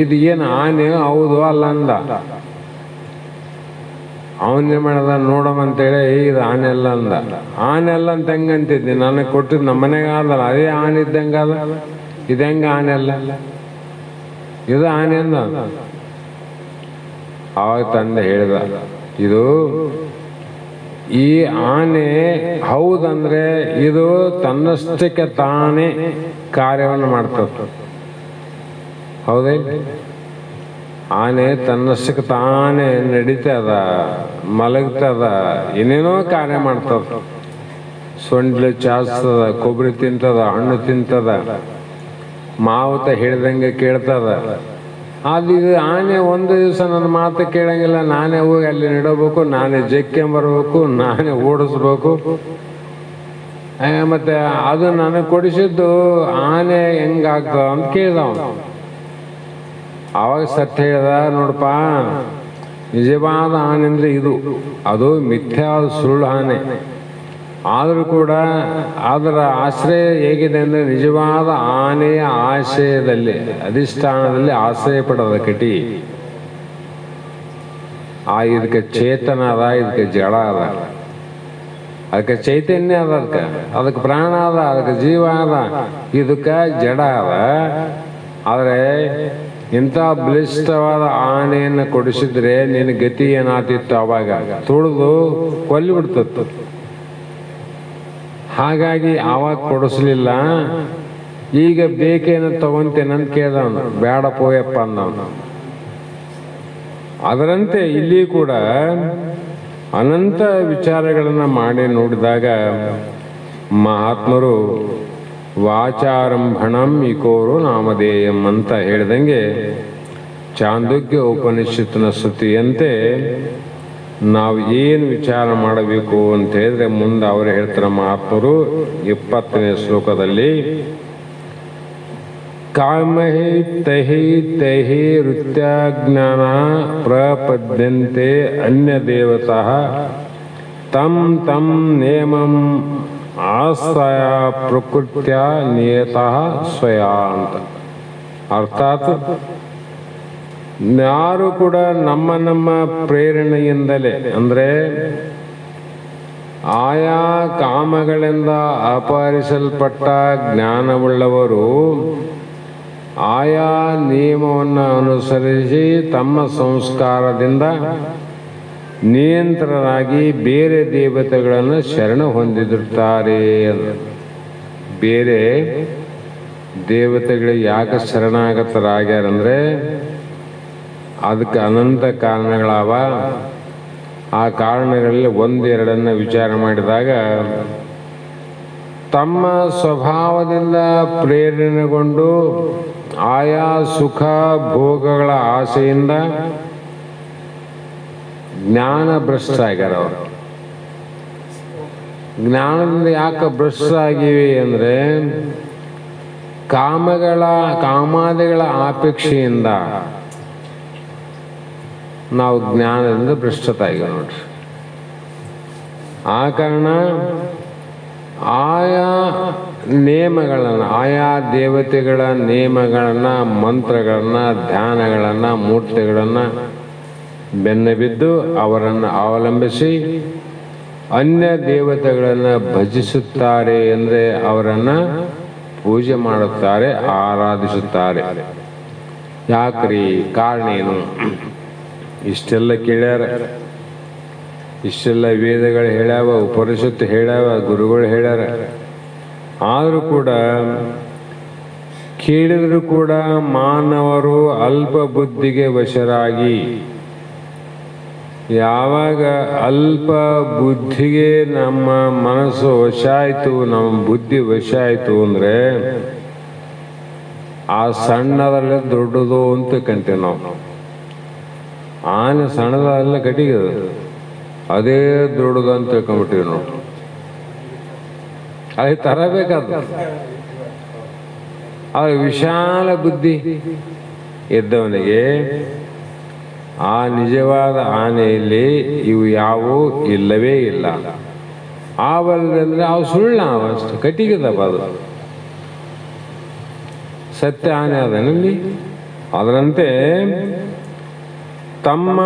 ಇದು ಏನು ಆನೆ ಹೌದು ಅಲ್ಲ ಅಂದ. ಅವನೇನ್ ಮಾಡದ, ನೋಡಮಂತೇಳಿ ಇದು ಆನೆ ಅಲ್ಲ ಅಂದ. ಆನೆ ಅಲ್ಲ ಅಂತ ಹೆಂಗಂತಿದ್ದಿ? ನನಗೆ ಕೊಟ್ಟಿದ್ದು ನಮ್ಮ ಮನೆಗೆ ಆದಲ್ಲ, ಅದೇ ಆನೆ ಇದ್ದಂಗದ. ಇದು ಹೆಂಗ ಆನೆ ಅಲ್ಲ? ಇದು ಆನೆ ಅಂದ. ಆವಾಗ ತಂದೆ ಹೇಳಿದ, ಇದು ಈ ಆನೆ ಹೌದಂದ್ರೆ ಇದು ತನ್ನಷ್ಟಕ್ಕೆ ತಾನೇ ಕಾರ್ಯವನ್ನು ಮಾಡ್ತದೆ. ಹೌದೇ? ಆನೆ ತನ್ನಷ್ಟಕ್ಕೆ ತಾನೇ ನಡೀತದ, ಮಲಗ್ತದ, ಏನೇನೋ ಕಾರ್ಯ ಮಾಡ್ತದ. ಸೊಂಡ್ಲು ಚಾಸ್ತದ, ಕೊಬ್ಬರಿ ತಿಂತದ, ಹಣ್ಣು ತಿಂತದ, ಮಾವುತ ಹೇಳಿದಂಗೆ ಕೇಳ್ತದ. ಅದು ಇದು ಆನೆ ಒಂದು ದಿವಸ ನನ್ನ ಮಾತು ಕೇಳಂಗಿಲ್ಲ. ನಾನೇ ಹೋಗಿ ಅಲ್ಲಿ ನೆಡಬೇಕು, ನಾನೇ ಜಕ್ಕೆಂಬರ್ಬೇಕು, ನಾನೇ ಓಡಿಸ್ಬೇಕು. ಮತ್ತೆ ಅದು ನನಗೆ ಕೊಡಿಸಿದ್ದು ಆನೆ ಹೆಂಗಾಗ್ತದ ಅಂತ ಕೇಳ್ದವ. ಆವಾಗ ಸತ್ಯ ಹೇಳ್ದ, ನೋಡಪ್ಪ, ನಿಜವಾದ ಆನೆ ಅಂದರೆ ಇದು, ಅದು ಮಿಥ್ಯಾದ ಸುಳ್ಳು ಆನೆ. ಆದರೂ ಕೂಡ ಅದರ ಆಶ್ರಯ ಹೇಗಿದೆ ಅಂದರೆ ನಿಜವಾದ ಆನೆಯ ಆಶಯದಲ್ಲಿ, ಅಧಿಷ್ಠಾನದಲ್ಲಿ ಆಶ್ರಯ ಪಡೋದ ಕಟಿ. ಇದಕ್ಕೆ ಚೇತನ ಅದ, ಇದಕ್ಕೆ ಜಡ ಅದ, ಅದಕ್ಕೆ ಚೈತನ್ಯ ಅದ, ಅದಕ್ಕೆ ಪ್ರಾಣ ಅದ, ಅದಕ್ಕೆ ಜೀವ ಅದ, ಇದಕ್ಕೆ ಜಡ ಅದ. ಆದರೆ ಇಂಥ ಬಲಿಷ್ಠವಾದ ಆನೆಯನ್ನು ಕೊಡಿಸಿದ್ರೆ ನಿನ್ನ ಗತಿ ಏನಾಗ್ತಿತ್ತು? ಅವಾಗ ತುಳಿದು ಕೊಲ್ಲಿಬಿಡ್ತಿತ್ತು. ಹಾಗಾಗಿ ಆವಾಗ ಕೊಡಿಸ್ಲಿಲ್ಲ. ಈಗ ಬೇಕೇನು ತಗೊಂತೇನಂತ ಕೇಳ್ದವನು, ಬೇಡ ಪೋಯಪ್ಪ ಅಂದವನು. ಅದರಂತೆ ಇಲ್ಲಿ ಕೂಡ ಅನಂತ ವಿಚಾರಗಳನ್ನು ಮಾಡಿ ನೋಡಿದಾಗ ಮಹಾತ್ಮರು ವಾಚಾರಂಭಣಂ ಇಕೋರು ನಾಮಧೇಯಂ ಅಂತ ಹೇಳಿದಂಗೆ ಚಾಂದೋಗ್ಯ ಉಪನಿಷತ್ತಿನ ಸ್ತುತಿಯಂತೆ ನಾವು ಏನು ವಿಚಾರ ಮಾಡಬೇಕು ಅಂತ ಹೇಳಿದ್ರೆ ಮುಂದೆ ಅವರು ಹೇಳ್ತಾರೆ ಮಹಾತ್ಮರು 20ನೇ ಶ್ಲೋಕದಲ್ಲಿ, ಕಾಮಹಿ ತಹಿ ತಹಿ ಋತ್ಯಾಜ್ಞಾನ ಪ್ರಪದ್ಯಂತೆ ಅನ್ಯ ದೇವತಃ ತಂ ತಂ ನೇಮಂ ಆಶ್ರಯ ಪ್ರಕೃತ್ಯ ನಿಯತಃ ಸ್ವಯ ಅಂತ. ಅರ್ಥಾತ್ ಯಾರು ಕೂಡ ನಮ್ಮ ಪ್ರೇರಣೆಯಿಂದಲೇ, ಅಂದರೆ ಆಯಾ ಕಾಮಗಳಿಂದ ಅಪಹರಿಸಲ್ಪಟ್ಟ ಜ್ಞಾನವುಳ್ಳವರು ಆಯಾ ನಿಯಮವನ್ನು ಅನುಸರಿಸಿ ತಮ್ಮ ಸಂಸ್ಕಾರದಿಂದ ನಿಯಂತ್ರರಾಗಿ ಬೇರೆ ದೇವತೆಗಳನ್ನು ಶರಣ ಹೊಂದಿರುತ್ತಾರೆ. ಬೇರೆ ದೇವತೆಗಳಿಗೆ ಯಾಕೆ ಶರಣಾಗತರಾಗ್ಯಾರಂದ್ರೆ ಅದಕ್ಕೆ ಅನಂತ ಕಾರಣಗಳವ. ಆ ಕಾರಣಗಳಲ್ಲಿ ಒಂದೆರಡನ್ನು ವಿಚಾರ ಮಾಡಿದಾಗ, ತಮ್ಮ ಸ್ವಭಾವದಿಂದ ಪ್ರೇರಣೆಗೊಂಡು ಆಯಾ ಸುಖ ಭೋಗಗಳ ಆಸೆಯಿಂದ ಜ್ಞಾನ ಭ್ರಷ್ಟರಾಗ್ಯಾರ. ಅವರು ಜ್ಞಾನದಿಂದ ಯಾಕೆ ಭ್ರಷ್ಟರಾಗಿವೆ ಅಂದರೆ ಕಾಮಾದಿಗಳ ಅಪೇಕ್ಷೆಯಿಂದ ನಾವು ಜ್ಞಾನದಿಂದ ಭ್ರಷ್ಟತಾಗಿ ನೋಡ್ರಿ. ಆ ಕಾರಣ ಆಯಾ ನೇಮಗಳನ್ನು, ಆಯಾ ದೇವತೆಗಳ ನೇಮಗಳನ್ನು, ಮಂತ್ರಗಳನ್ನು, ಧ್ಯಾನಗಳನ್ನು, ಮೂರ್ತಿಗಳನ್ನು ಬೆನ್ನ ಬಿದ್ದು ಅವರನ್ನು ಅವಲಂಬಿಸಿ ಅನ್ಯ ದೇವತೆಗಳನ್ನು ಭಜಿಸುತ್ತಾರೆ. ಅಂದರೆ ಅವರನ್ನು ಪೂಜೆ ಮಾಡುತ್ತಾರೆ, ಆರಾಧಿಸುತ್ತಾರೆ. ಯಾಕ್ರಿ? ಕಾರಣ ಏನು? ಇಷ್ಟೆಲ್ಲ ಕೇಳ್ಯಾರ, ಇಷ್ಟೆಲ್ಲ ವೇದಗಳು ಹೇಳ್ಯಾವ, ಉಪನಿಷತ್ತು ಹೇಳ್ಯಾವ, ಗುರುಗಳು ಹೇಳ್ಯಾರ. ಆದರೂ ಕೂಡ ಕೇಳಿದರೂ ಕೂಡ ಮಾನವರು ಅಲ್ಪ ಬುದ್ಧಿಗೆ ವಶರಾಗಿ, ಯಾವಾಗ ಅಲ್ಪ ಬುದ್ಧಿಗೆ ನಮ್ಮ ಮನಸ್ಸು ವಶ ಆಯಿತು, ನಮ್ಮ ಬುದ್ಧಿ ವಶ ಆಯಿತು ಅಂದರೆ ಆ ಸಣ್ಣದಲ್ಲೇ ದೊಡ್ಡದು ಅಂತ ಕಂತೀವಿ ನಾವು. ಆನೆ ಸಣ್ಣದಲ್ಲ, ಕಟ್ಟಿಗೆ ಅದೇ ದೊಡ್ಡದು ಅಂತ ತಿಳ್ಕೊಂಡ್ಬಿಟ್ಟಿವಿ ನಾವು. ಅದಕ್ಕೆ ತರಬೇಕಾದ ಆ ವಿಶಾಲ ಬುದ್ಧಿ ಇದ್ದವನಿಗೆ ಆ ನಿಜವಾದ ಆನೆಯಲ್ಲಿ ಇವು ಯಾವುವು ಇಲ್ಲವೇ ಇಲ್ಲ. ಆವಲ್ದಂದ್ರೆ ಅವು ಸುಳ್ಳು, ಅಷ್ಟು ಕಟ್ಟಿಗೆದಪ್ಪ. ಅದು ಸತ್ಯ ಆನೆ ಅದನಲ್ಲಿ. ಅದರಂತೆ ತಮ್ಮ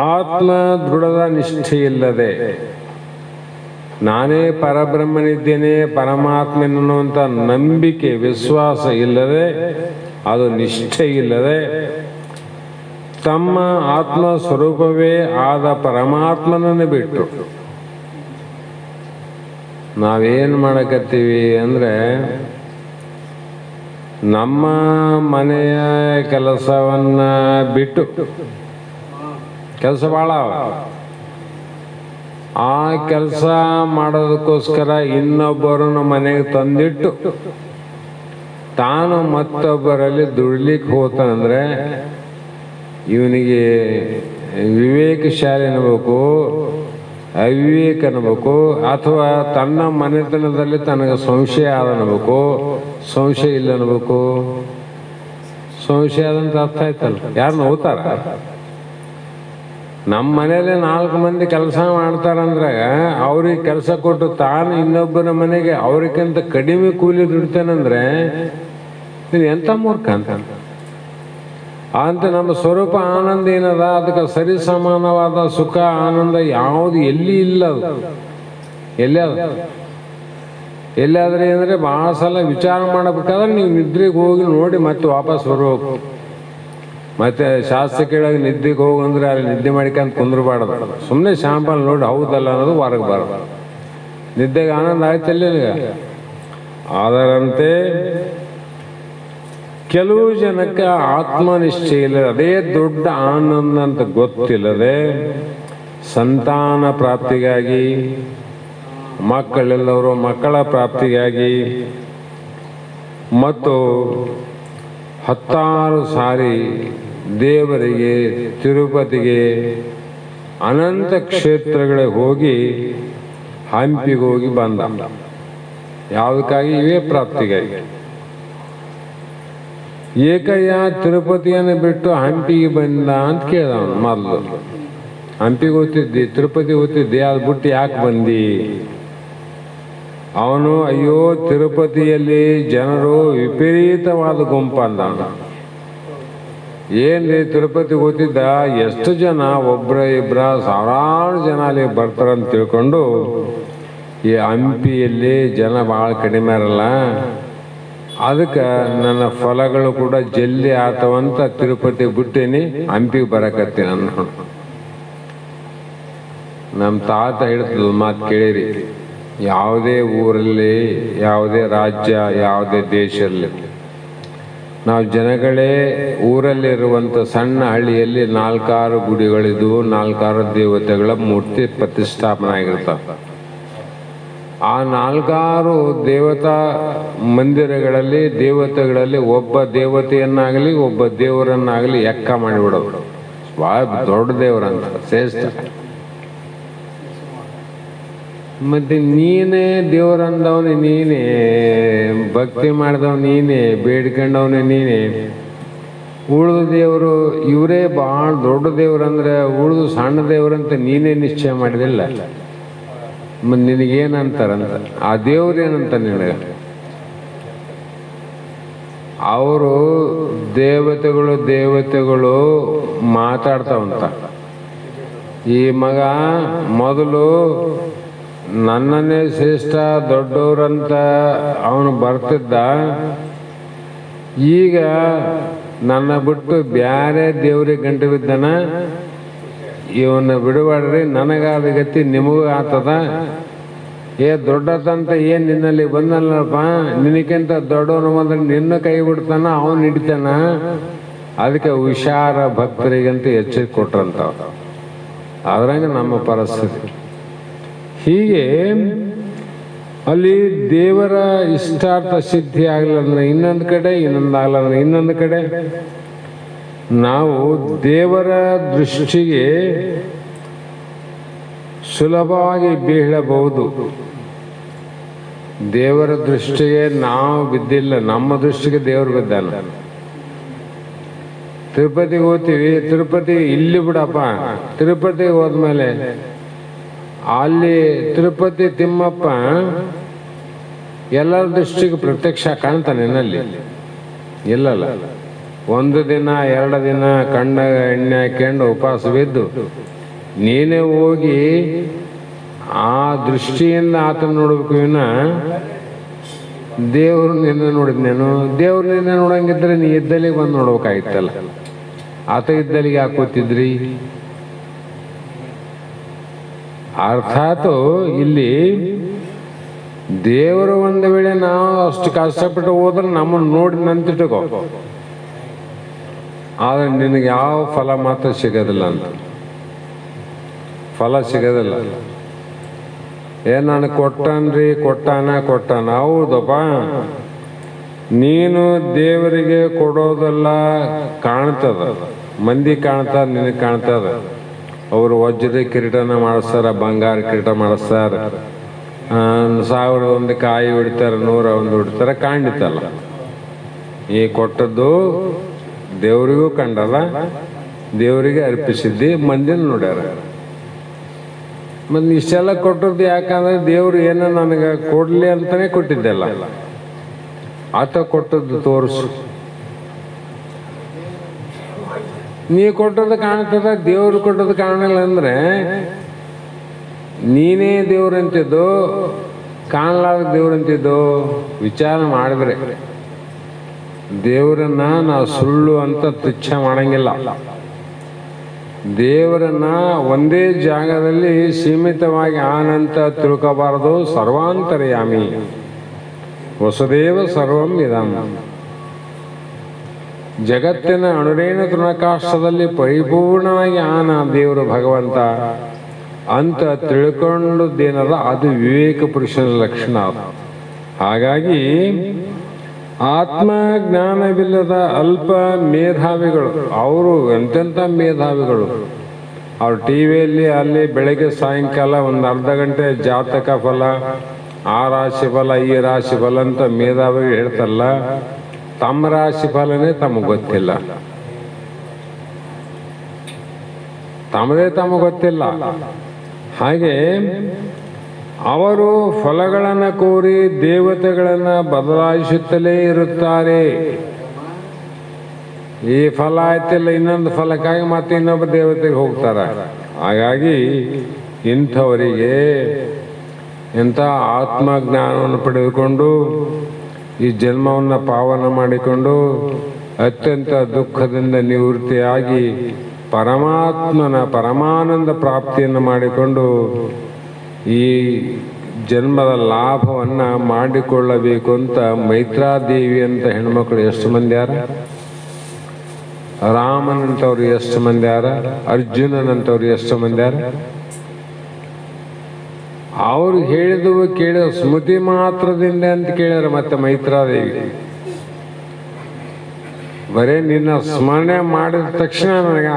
ಆತ್ಮ ದೃಢದ ನಿಷ್ಠೆಯಿಲ್ಲದೆ, ನಾನೇ ಪರಬ್ರಹ್ಮನಿದ್ದೇನೆ, ಪರಮಾತ್ಮನನ್ನುವಂಥ ನಂಬಿಕೆ ವಿಶ್ವಾಸ ಇಲ್ಲದೆ, ಅದು ನಿಷ್ಠೆ ಇಲ್ಲದೆ, ತಮ್ಮ ಆತ್ಮ ಸ್ವರೂಪವೇ ಆದ ಪರಮಾತ್ಮನನ್ನು ಬಿಟ್ಟು ನಾವೇನು ಮಾಡಕತ್ತೀವಿ ಅಂದರೆ ನಮ್ಮ ಮನೆಯ ಕೆಲಸವನ್ನು ಬಿಟ್ಟು, ಕೆಲಸ ಭಾಳ ಆ ಕೆಲಸ ಮಾಡೋದಕ್ಕೋಸ್ಕರ ಇನ್ನೊಬ್ಬರನ್ನು ಮನೆಗೆ ತಂದಿಟ್ಟು ತಾನು ಮತ್ತೊಬ್ಬರಲ್ಲಿ ದುಡ್ಲಿಕ್ಕೆ ಹೋಗ್ತಾನಂದ್ರೆ ಇವನಿಗೆ ವಿವೇಕಶಾಲಿ ಅನ್ನಬೇಕು, ಅವಿವೇಕ ಅನ್ನಬೇಕು, ಅಥವಾ ತನ್ನ ಮನೆತನದಲ್ಲಿ ತನಗೆ ಸಂಶಯ ಆದ ಅನ್ನಬೇಕು, ಸಂಶಯ ಇಲ್ಲ ಅನ್ನಬೇಕು. ಸಂಶಯ ಆದಂತ ಅರ್ಥ ಆಯ್ತಲ್ಲ, ಯಾರು ನೋಡ್ತಾರ? ನಮ್ಮ ಮನೇಲಿ 4 ಮಂದಿ ಕೆಲಸ ಮಾಡ್ತಾರಂದ್ರೆ ಅವ್ರಿಗೆ ಕೆಲಸ ಕೊಟ್ಟು ತಾನು ಇನ್ನೊಬ್ಬರ ಮನೆಗೆ ಅವ್ರಿಗಿಂತ ಕಡಿಮೆ ಕೂಲಿ ದುಡ್ತಾನಂದ್ರೆ ನೀನು ಎಂಥ ಮೂರ್ಖ ಅಂತ. ನಮ್ಮ ಸ್ವರೂಪ ಆನಂದ ಏನದ, ಅದಕ್ಕೆ ಸರಿ ಸಮಾನವಾದ ಸುಖ ಆನಂದ ಯಾವುದು ಎಲ್ಲಿ ಇಲ್ಲ. ಅದು ಎಲ್ಲಾದ್ರೆ ಅಂದರೆ ಭಾಳ ಸಲ ವಿಚಾರ ಮಾಡಬೇಕಾದ್ರೆ ನೀವು ನಿದ್ರೆಗೆ ಹೋಗಿ ನೋಡಿ ಮತ್ತೆ ವಾಪಸ್ ಬರ್ಬೇಕು. ಮತ್ತೆ ಶಾಸ್ತ್ರ ಕೇಳಾಗ ನಿದ್ದೆಗೆ ಹೋಗಂದ್ರೆ ಅಲ್ಲಿ ನಿದ್ದೆ ಮಾಡಿಕಂತ ಕುಂದ್ರಬಾರ್ದು. ಸುಮ್ಮನೆ ಶಾಂಪಲ್ ನೋಡಿ ಹೌದಲ್ಲ ಅನ್ನೋದು ಹೊರಗೆ ಬಾರ್ದು. ನಿದ್ದೆಗೆ ಆನಂದ ಆಯ್ತಲ್ಲ. ಅದರಂತೆ ಕೆಲವು ಜನಕ್ಕೆ ಆತ್ಮನಿಷ್ಠೆ ಇಲ್ಲ, ಅದೇ ದೊಡ್ಡ ಆನಂದ ಅಂತ ಗೊತ್ತಿಲ್ಲದೆ ಸಂತಾನ ಪ್ರಾಪ್ತಿಗಾಗಿ, ಮಕ್ಕಳೆಲ್ಲವರು ಮಕ್ಕಳ ಪ್ರಾಪ್ತಿಗಾಗಿ ಮತ್ತು 10 ಸಾರಿ ದೇವರಿಗೆ, ತಿರುಪತಿಗೆ, ಅನಂತ ಕ್ಷೇತ್ರಗಳಿಗೆ ಹೋಗಿ ಹಂಪಿಗೆ ಹೋಗಿ ಬಂದ. ಯಾವುದಕ್ಕಾಗಿ? ಇವೇ ಪ್ರಾಪ್ತಿಗಾಗಿ. ಏಕಯ್ಯ ತಿರುಪತಿಯನ್ನು ಬಿಟ್ಟು ಹಂಪಿಗೆ ಬಂದ ಅಂತ ಕೇಳ್ದ ಅವನು. ಮೊದಲು ಹಂಪಿಗೆ ಹೋಗ್ತಿದ್ದಿ, ತಿರುಪತಿ ಹೋಗ್ತಿದ್ದಿ, ಅದು ಬಿಟ್ಟು ಯಾಕೆ ಬಂದಿ? ಅವನು ಅಯ್ಯೋ ತಿರುಪತಿಯಲ್ಲಿ ಜನರು ವಿಪರೀತವಾದ ಗುಂಪು ಅಂದ. ಏನ್ರಿ ತಿರುಪತಿಗೆ ಹೋಗ್ತಿದ್ದ, ಎಷ್ಟು ಜನ, ಒಬ್ರ ಇಬ್ರ ಸಾವಿರಾರು ಜನ ಅಲ್ಲಿ ಬರ್ತಾರಂತ ತಿಳ್ಕೊಂಡು ಈ ಹಂಪಿಯಲ್ಲಿ ಜನ ಭಾಳ ಕಡಿಮೆ ಇರಲ್ಲ, ಅದಕ್ಕೆ ನನ್ನ ಫಲಗಳು ಕೂಡ ಜಲ್ದಿ ಆತವಂತ ತಿರುಪತಿ ಬಿಟ್ಟೇನಿ, ಹಂಪಿಗೆ ಬರಕತ್ತೀನಿ ಅಂದ. ನಮ್ಮ ತಾತ ಹೇಳ್ತದ ಮಾತು ಕೇಳಿರಿ, ಯಾವುದೇ ಊರಲ್ಲಿ, ಯಾವುದೇ ರಾಜ್ಯ, ಯಾವುದೇ ದೇಶದಲ್ಲಿ ನಾವು ಜನಗಳೇ ಊರಲ್ಲಿರುವಂಥ ಸಣ್ಣ ಹಳ್ಳಿಯಲ್ಲಿ 4-6 ಗುಡಿಗಳಿದ್ವು, 4-6 ದೇವತೆಗಳ ಮೂರ್ತಿ ಪ್ರತಿಷ್ಠಾಪನೆ ಆಗಿರ್ತಾವೆ. ಆ 4-6 ದೇವತಾ ಮಂದಿರಗಳಲ್ಲಿ, ದೇವತೆಗಳಲ್ಲಿ ಒಬ್ಬ ದೇವತೆಯನ್ನಾಗಲಿ ಒಬ್ಬ ದೇವರನ್ನಾಗಲಿ ಎಕ್ಕ ಮಾಡಿಬಿಡೋದು. ಭಾಳ ದೊಡ್ಡ ದೇವರಂತ, ಶ್ರೇಷ್ಠ. ಮತ್ತೆ ನೀನೇ ದೇವರಂದವನು, ನೀನೇ ಭಕ್ತಿ ಮಾಡಿದವ, ನೀನೇ ಬೇಡ್ಕೊಂಡವನು, ನೀನೇ. ಉಳಿದ ದೇವರು ಇವರೇ ಭಾಳ ದೊಡ್ಡ ದೇವರಂದ್ರೆ ಉಳಿದು ಸಣ್ಣ ದೇವರಂತ ನೀನೇ ನಿಶ್ಚಯ ಮಾಡಿದಿಲ್ಲ. ಮತ್ತು ನಿನಗೇನಂತಾರಂತ, ಆ ದೇವ್ರೇನಂತ ನಿನಗೆ? ಅವರು ದೇವತೆಗಳು ಮಾತಾಡ್ತಾವಂತ. ಈ ಮಗ ಮೊದಲು ನನ್ನನ್ನೇ ಶ್ರೇಷ್ಠ ದೊಡ್ಡವ್ರಂತ ಅವನು ಬರ್ತಿದ್ದ, ಈಗ ನನ್ನ ಬಿಟ್ಟು ಬ್ಯಾರೆ ದೇವ್ರಿಗೆ ಗಂಟು ಬಿದ್ದಾನ, ಇವನ್ನ ಬಿಡಬೇಡ್ರಿ, ನನಗಾದ ಗತಿ ನಿಮಗೂ ಆತದ. ದೊಡ್ಡದಂತ ಏನು ನಿನ್ನಲ್ಲಿ ಬಂದಲ್ಲಪ್ಪ, ನಿನಕ್ಕಿಂತ ದೊಡ್ಡವನು ಬಂದ್ರೆ ನಿನ್ನ ಕೈ ಬಿಡ್ತಾನ, ಅವನು ಹಿಡಿತಾನ. ಅದಕ್ಕೆ ಹುಷಾರ ಭಕ್ತರಿಗಂತ ಎಚ್ಚರಿಕೆ ಕೊಟ್ರಂತ. ಅದ್ರಂಗೆ ನಮ್ಮ ಪರಿಸ್ಥಿತಿ. ಹೀಗೆ ಅಲ್ಲಿ ದೇವರ ಇಷ್ಟಾರ್ಥ ಸಿದ್ಧಿ ಆಗಲಂದ್ರೆ ಇನ್ನೊಂದು ಕಡೆ, ಇನ್ನೊಂದಾಗಲಂದ್ರೆ ಇನ್ನೊಂದು ಕಡೆ, ನಾವು ದೇವರ ದೃಷ್ಟಿಗೆ ಸುಲಭವಾಗಿ ಬೀಳಬಹುದು. ದೇವರ ದೃಷ್ಟಿಗೆ ನಾವು ಬಿದ್ದಿಲ್ಲ, ನಮ್ಮ ದೃಷ್ಟಿಗೆ ದೇವರು ಬಿದ್ದಾನ. ತಿರುಪತಿಗೆ ಹೋಗ್ತೀವಿ, ತಿರುಪತಿ ಇಲ್ಲಿ ಬಿಡಪ್ಪ, ತಿರುಪತಿಗೆ ಹೋದ್ಮೇಲೆ ಅಲ್ಲಿ ತಿರುಪತಿ ತಿಮ್ಮಪ್ಪ ಎಲ್ಲರ ದೃಷ್ಟಿಗೆ ಪ್ರತ್ಯಕ್ಷ ಕಾಣ್ತಾನೆ, ನಲ್ಲಿ ಇಲ್ಲಲ್ಲ. 1 ದಿನ 2 ದಿನ ಕಣ್ಣ ಎಣ್ಣೆ ಹಾಕ್ಯಂಡು ಉಪವಾಸ ಬಿದ್ದು ನೀನೇ ಹೋಗಿ ಆ ದೃಷ್ಟಿಯಿಂದ ಆತನ ನೋಡ್ಬೇಕು. ವಿನ ದೇವ್ರು ನಿನ್ನ ನೋಡಿದ್ನೇನು? ದೇವ್ರು ನಿನ್ನ ನೋಡಂಗಿದ್ರೆ ನೀ ಇದ್ದಲ್ಲಿಗೆ ಬಂದು ನೋಡ್ಬೇಕಾಗಿತ್ತಲ್ಲ. ಆತ ಇದ್ದಲ್ಲಿಗೆ ಹಾಕೋತಿದ್ರಿ. ಅರ್ಥಾತ್ ಇಲ್ಲಿ ದೇವರು ಒಂದು ವೇಳೆ ನಾವು ಅಷ್ಟು ಕಷ್ಟಪಟ್ಟು ಹೋದ್ರೆ ನಮ್ಮನ್ನು ನೋಡಿ ನಂತಿಟ್ಕೋ, ಆದ್ರೆ ನಿನಗೆ ಯಾವ ಫಲ ಮಾತ್ರ ಸಿಗೋದಿಲ್ಲ ಅಂತ. ಫಲ ಸಿಗೋದಿಲ್ಲ. ನಾನು ಕೊಟ್ಟಾನ ಹೌದಪ್ಪ. ನೀನು ದೇವರಿಗೆ ಕೊಡೋದೆಲ್ಲ ಕಾಣ್ತದ, ಮಂದಿ ಕಾಣ್ತದ, ನಿನಗೆ ಕಾಣ್ತದ. ಅವರು ವಜ್ರದ ಕಿರೀಟನ ಮಾಡಿಸ್ತಾರ, ಬಂಗಾರ ಕಿರೀಟ ಮಾಡಿಸ್ತಾರ, 1001 ಕಾಯಿ ಹೊಡಿತಾರೆ, 101 ಹೊಡಿತಾರೆ, ಕಾಣಿತಲ್ಲ. ಈ ಕೊಟ್ಟದ್ದು ದೇವರಿಗೂ ಕಂಡಲ್ಲ, ದೇವರಿಗೆ ಅರ್ಪಿಸಿದ್ದಿ, ಮಂದಿನ ನೋಡ್ಯಾರ. ಮತ್ತು ಇಷ್ಟೆಲ್ಲ ಕೊಟ್ಟದ್ದು ಯಾಕಂದ್ರೆ ದೇವ್ರು ಏನೋ ನನಗೆ ಕೊಡಲಿ ಅಂತಲೇ ಕೊಟ್ಟಿದ್ದೆಲ್ಲ. ಆತ ಕೊಟ್ಟದ್ದು ತೋರಿಸು. ನೀ ಕೊಟ್ಟದ್ದು ಕಾಣ್ತದ, ದೇವ್ರು ಕೊಟ್ಟದ್ದು ಕಾಣಲ್ಲ ಅಂದ್ರೆ ನೀನೇ ದೇವ್ರಂತಿದ್ದು ಕಾಣಲಾರ್ದ ದೇವ್ರಂತಿದ್ದು ವಿಚಾರ ಮಾಡಿದ್ರೆ ದೇವರನ್ನ ನಾವು ಸುಳ್ಳು ಅಂತ ತುಚ್ಛ ಮಾಡಂಗಿಲ್ಲ. ದೇವರನ್ನ ಒಂದೇ ಜಾಗದಲ್ಲಿ ಸೀಮಿತವಾಗಿ ಆನಂತ ತಿಳ್ಕೋಬಾರದು. ಸರ್ವಾಂತರ್ಯಾಮಿ ವಸುದೇವ ಸರ್ವಂ ಇದಂ. ಜಗತ್ತಿನ ಅಣುರೇಣು ತೃಣಕಾಷ್ಟದಲ್ಲಿ ಪರಿಪೂರ್ಣವಾಗಿ ಆನ ದೇವರು ಭಗವಂತ ಅಂತ ತಿಳ್ಕೊಂಡದ್ದೇನದ ಅದು ವಿವೇಕ ಪುರುಷನ ಲಕ್ಷಣ. ಹಾಗಾಗಿ ಆತ್ಮಜ್ಞಾನವಿಲ್ಲದ ಅಲ್ಪ ಮೇಧಾವಿಗಳು, ಅವರು ಎಂತೆಂಥ ಮೇಧಾವಿಗಳು, ಅವ್ರು ಟಿವಿಯಲ್ಲಿ ಅಲ್ಲಿ ಬೆಳಗ್ಗೆ ಸಾಯಂಕಾಲ ಒಂದು ಅರ್ಧ ಗಂಟೆ ಜಾತಕ ಫಲ, ಆ ರಾಶಿ ಫಲ, ಈ ರಾಶಿ ಫಲ ಅಂತ ಮೇಧಾವಿಗಳು ಹೇಳ್ತಾರಲ್ಲ, ತಮ್ಮ ರಾಶಿ ಫಲನೇ ತಮಗೆ ಗೊತ್ತಿಲ್ಲ, ತಮಗೆ ಗೊತ್ತಿಲ್ಲ. ಹಾಗೆ ಅವರು ಫಲಗಳನ್ನು ಕೋರಿ ದೇವತೆಗಳನ್ನು ಬದಲಾಯಿಸುತ್ತಲೇ ಇರುತ್ತಾರೆ. ಈ ಫಲ ಆಯ್ತಿಲ್ಲ, ಇನ್ನೊಂದು ಫಲಕ್ಕಾಗಿ ಮತ್ತೆ ಇನ್ನೊಬ್ಬ ದೇವತೆಗೆ ಹೋಗ್ತಾರೆ. ಹಾಗಾಗಿ ಇಂಥವರಿಗೆ ಇಂಥ ಆತ್ಮಜ್ಞಾನವನ್ನು ಪಡೆದುಕೊಂಡು ಈ ಜನ್ಮವನ್ನು ಪಾವನ ಮಾಡಿಕೊಂಡು ಅತ್ಯಂತ ದುಃಖದಿಂದ ನಿವೃತ್ತಿಯಾಗಿ ಪರಮಾತ್ಮನ ಪರಮಾನಂದ ಪ್ರಾಪ್ತಿಯನ್ನು ಮಾಡಿಕೊಂಡು ಈ ಜನ್ಮದ ಲಾಭವನ್ನು ಮಾಡಿಕೊಳ್ಳಬೇಕು ಅಂತ ಮೈತ್ರಾದೇವಿ ಅಂತ ಹೆಣ್ಮಕ್ಳು ಎಷ್ಟು ಮಂದಿ ಯಾರ, ರಾಮನಂತವ್ರು ಎಷ್ಟು ಮಂದಿ ಯಾರ, ಅರ್ಜುನನಂತವ್ರು ಎಷ್ಟು ಮಂದಿ ಯಾರ, ಅವ್ರು ಹೇಳಿದವು ಕೇಳಿದ ಸ್ಮೃತಿ ಮಾತ್ರದಿಂದ ಅಂತ ಕೇಳ್ಯಾರ. ಮತ್ತೆ ಮೈತ್ರಾದೇವಿ ಬರೇ ನಿನ್ನ ಸ್ಮರಣೆ ಮಾಡಿದ ತಕ್ಷಣ ನನಗೆ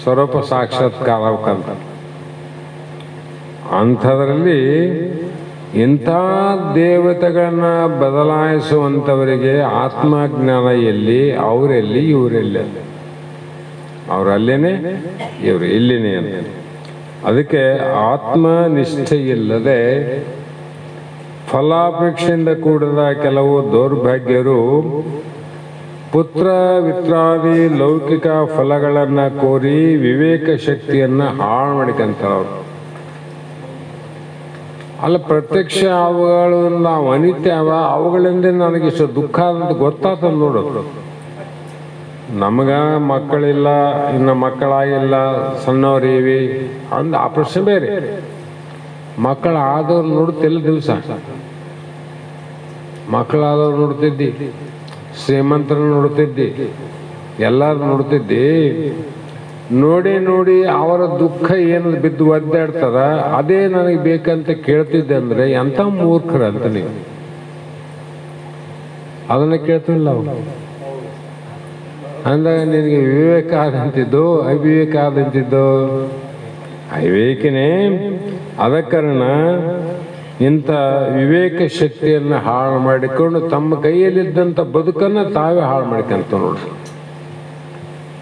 ಸ್ವರೂಪ ಸಾಕ್ಷಾತ್ಕಾರ ಆಗಬೇಕಂತ. ಅಂಥದ್ರಲ್ಲಿ ಇಂಥ ದೇವತೆಗಳನ್ನ ಬದಲಾಯಿಸುವಂಥವರಿಗೆ ಆತ್ಮಜ್ಞಾನ ಎಲ್ಲಿ, ಅವರೆಲ್ಲಿ, ಇವರೆಲ್ಲಿ, ಅವರಲ್ಲೇನೆ ಇವರು ಇಲ್ಲಿನೇ ಅಂತ. ಅದಕ್ಕೆ ಆತ್ಮನಿಷ್ಠೆ ಇಲ್ಲದೆ ಫಲಾಪೇಕ್ಷೆಯಿಂದ ಕೂಡಿದ ಕೆಲವು ದೌರ್ಭಾಗ್ಯರು ಪುತ್ರ ವಿತ್ರಾದಿ ಲೌಕಿಕ ಫಲಗಳನ್ನು ಕೋರಿ ವಿವೇಕ ಶಕ್ತಿಯನ್ನು ಹಾಳು ಮಾಡಿಕೊಂತವ್ರು. ಅಲ್ಲ, ಪ್ರತ್ಯಕ್ಷ ಅವುಗಳು ನಾವು ಅನಿತ್ಯ ಅವ, ಅವುಗಳಿಂದ ನನಗಿಷ್ಟು ದುಃಖ ಅಂತ ಗೊತ್ತಾಗ್ತದೆ ನೋಡು. ನಮಗ ಮಕ್ಕಳಿಲ್ಲ, ಇನ್ನು ಮಕ್ಕಳಾಗಿಲ್ಲ, ಸಣ್ಣವರಿವಿ ಅಂದ ಆ ಪ್ರಶ್ನೆ ಬೇರೆ. ಮಕ್ಕಳಾದವ್ರು ನೋಡ್ತಿಲ್ಲ, ದಿವಸ ಮಕ್ಕಳಾದವ್ರು ನೋಡ್ತಿದ್ದಿ, ಶ್ರೀಮಂತರು ನೋಡ್ತಿದ್ದಿ, ಎಲ್ಲರೂ ನೋಡ್ತಿದ್ದಿ. ನೋಡಿ ನೋಡಿ ಅವರ ದುಃಖ ಏನು ಬಿದ್ದು ಒದ್ದಾಡ್ತದ, ಅದೇ ನನಗೆ ಬೇಕಂತ ಕೇಳ್ತಿದ್ದೆ ಅಂದ್ರೆ ಎಂಥ ಮೂರ್ಖರ ಅಂತ ನೀವು. ಅದನ್ನ ಕೇಳ್ತಿಲ್ಲ ಅವ್ರು. ಅಂದಾಗ ನಿನಗೆ ವಿವೇಕ ಆದಂತಿದ್ದು ಅವಿವೇಕ ಆದಂತಿದ್ದು ಅವಿವೇಕನೇ. ಅದ ಕಾರಣ ಇಂಥ ವಿವೇಕ ಶಕ್ತಿಯನ್ನು ಹಾಳು ಮಾಡಿಕೊಂಡು ತಮ್ಮ ಕೈಯಲ್ಲಿದ್ದಂಥ ಬದುಕನ್ನು ತಾವೇ ಹಾಳು ಮಾಡ್ಕೊಂತ ನೋಡ್ರಿ.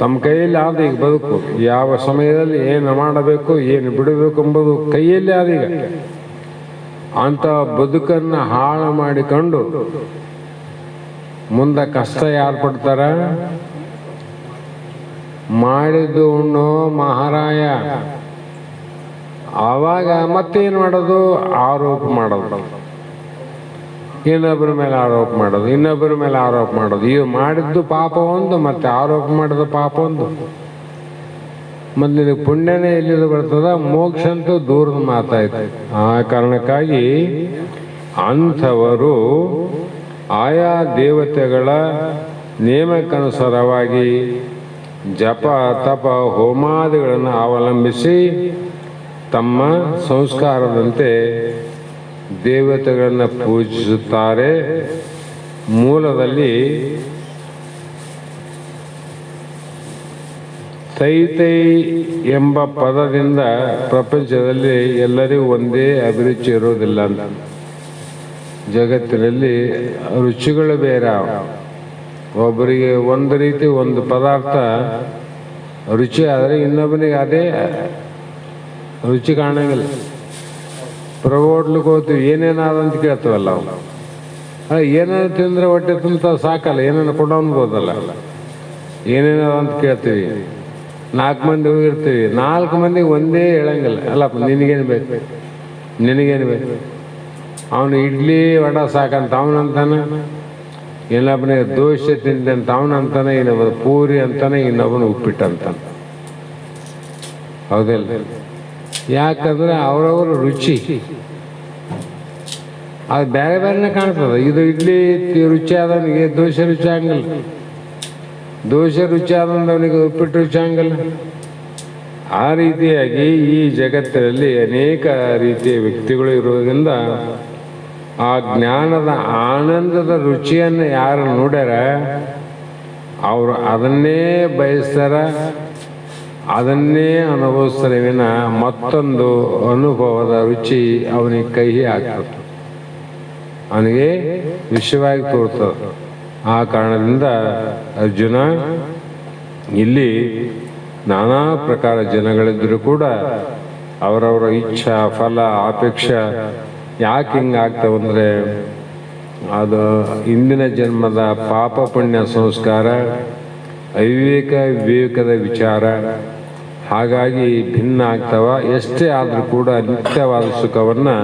ತಮ್ಮ ಕೈಯಲ್ಲಿ ಆದ ಈಗ ಬದುಕು, ಯಾವ ಸಮಯದಲ್ಲಿ ಏನು ಮಾಡಬೇಕು, ಏನು ಬಿಡಬೇಕು ಎಂಬುದು ಕೈಯಲ್ಲಿ ಆದೀಗ. ಅಂಥ ಬದುಕನ್ನು ಹಾಳು ಮಾಡಿಕೊಂಡು ಮುಂದೆ ಕಷ್ಟ ಯಾರು ಪಡ್ತಾರ? ಮಾಡಿದ್ದು ಉಣ್ಣೋ ಮಹಾರಾಯ. ಆವಾಗ ಮತ್ತೇನು ಮಾಡೋದು? ಆರೋಪ ಮಾಡೋದು, ಇನ್ನೊಬ್ಬರ ಮೇಲೆ ಆರೋಪ ಮಾಡೋದು, ಇನ್ನೊಬ್ಬರ ಮೇಲೆ ಆರೋಪ ಮಾಡೋದು. ಇವು ಮಾಡಿದ್ದು ಪಾಪ ಒಂದು, ಮತ್ತೆ ಆರೋಪ ಮಾಡೋದು ಪಾಪ ಒಂದು. ಮತ್ತು ನಿನಗೆ ಪುಣ್ಯನೇ ಎಲ್ಲಿದು ಬರ್ತದ? ಮೋಕ್ಷ ಅಂತೂ ದೂರದ ಮಾತಾಯ್ತು. ಆ ಕಾರಣಕ್ಕಾಗಿ ಅಂಥವರು ಆಯಾ ದೇವತೆಗಳ ನೇಮಕ್ಕನುಸಾರವಾಗಿ ಜಪ ತಪ ಹೋಮಾದಿಗಳನ್ನು ಅವಲಂಬಿಸಿ ತಮ್ಮ ಸಂಸ್ಕಾರದಂತೆ ದೇವತೆಗಳನ್ನು ಪೂಜಿಸುತ್ತಾರೆ. ಮೂಲದಲ್ಲಿ ತೈತೈ ಎಂಬ ಪದದಿಂದ ಪ್ರಪಂಚದಲ್ಲಿ ಎಲ್ಲರಿಗೂ ಒಂದೇ ಅಭಿರುಚಿ ಇರೋದಿಲ್ಲ ಅಂತ. ಜಗತ್ತಿನಲ್ಲಿ ರುಚಿಗಳು ಬೇರೆ. ಒಬ್ಬರಿಗೆ ಒಂದು ರೀತಿ ಒಂದು ಪದಾರ್ಥ ರುಚಿ ಆದರೆ ಇನ್ನೊಬ್ಬನಿಗೆ ಅದೇ ರುಚಿ ಕಾಣಂಗಿಲ್ಲ. ಹೋಟ್ಲಿಗೆ ಹೋಗ್ತೀವಿ, ಏನೇನಾದಂತ ಕೇಳ್ತೀವಲ್ಲ ನಾವು. ಏನೇನು ತಿಂದರೆ ಹೊಟ್ಟೆ ತುಂಬ ಸಾಕಲ್ಲ, ಏನೇನು ಕೊಡೋನ್ಬೋದಲ್ಲ, ಏನೇನಾದಂತ ಕೇಳ್ತೀವಿ. 4 ಮಂದಿ ಹೋಗಿರ್ತೀವಿ, 4 ಮಂದಿಗೆ ಒಂದೇ ಹೇಳಂಗಿಲ್ಲ. ಅಲ್ಲಪ್ಪ ನಿನಗೇನು ಬೇಕು, ನಿನಗೇನು ಬೇಕು. ಅವನು ಇಡ್ಲಿ ವಡ ಸಾಕಂತ ಅವನಂತಾನೆ, ಇನ್ನೊಬ್ಬನಿಗೆ ದೋಸೆ ತಿಂದೆ ಅಂತ ಅವನಂತಾನೆ, ಇನ್ನೊಬ್ಬ ಪೂರಿ ಅಂತಾನೆ, ಇನ್ನೊಬ್ಬನ ಉಪ್ಪಿಟ್ಟು ಅಂತಾನೆ. ಹೌದಿಲ್ಲ? ಯಾಕಂದ್ರೆ ಅವರವರ ರುಚಿ ಅದು ಬೇರೆ ಬೇರೆನೇ ಕಾಣ್ತದೆ. ಇದು ಇಡ್ಲಿ ರುಚಿ ಆದವನಿಗೆ ದೋಸೆ ರುಚಿ ಆಗಂಗಿಲ್ಲ, ದೋಸೆ ರುಚಿ ಆದವನಿಗೆ ಉಪ್ಪಿಟ್ಟು ರುಚಿ ಆಗಂಗಿಲ್ಲ. ಆ ರೀತಿಯಾಗಿ ಈ ಜಗತ್ತಿನಲ್ಲಿ ಅನೇಕ ರೀತಿಯ ವ್ಯಕ್ತಿಗಳು ಇರೋದ್ರಿಂದ ಆ ಜ್ಞಾನದ ಆನಂದದ ರುಚಿಯನ್ನು ಯಾರು ನೋಡ್ಯಾರ ಅವರು ಅದನ್ನೇ ಬಯಸ್ತಾರ, ಅದನ್ನೇ ಅನುಭವಿಸ್ತಾರೆ ವಿನ ಮತ್ತೊಂದು ಅನುಭವದ ರುಚಿ ಅವನಿಗೆ ಕಹಿ ಆಗ್ತದೆ, ಅವನಿಗೆ ವಿಷಯವಾಗಿ ತೋರ್ತದೆ. ಆ ಕಾರಣದಿಂದ ಅರ್ಜುನ, ಇಲ್ಲಿ ನಾನಾ ಪ್ರಕಾರ ಜನಗಳಿದ್ದರೂ ಕೂಡ ಅವರವರ ಇಚ್ಛಾ ಫಲ ಅಪೇಕ್ಷೆ ಯಾಕೆ ಹಿಂಗಾಗ್ತವಂದರೆ ಅದು ಇಂದಿನ ಜನ್ಮದ ಪಾಪ ಪುಣ್ಯ ಸಂಸ್ಕಾರ, ಅವಿವೇಕ ವಿವೇಕದ ವಿಚಾರ, ಹಾಗಾಗಿ ಭಿನ್ನ ಆಗ್ತವ. ಎಷ್ಟೇ ಆದರೂ ಕೂಡ ನಿತ್ಯವಾದ ಸುಖವನ್ನು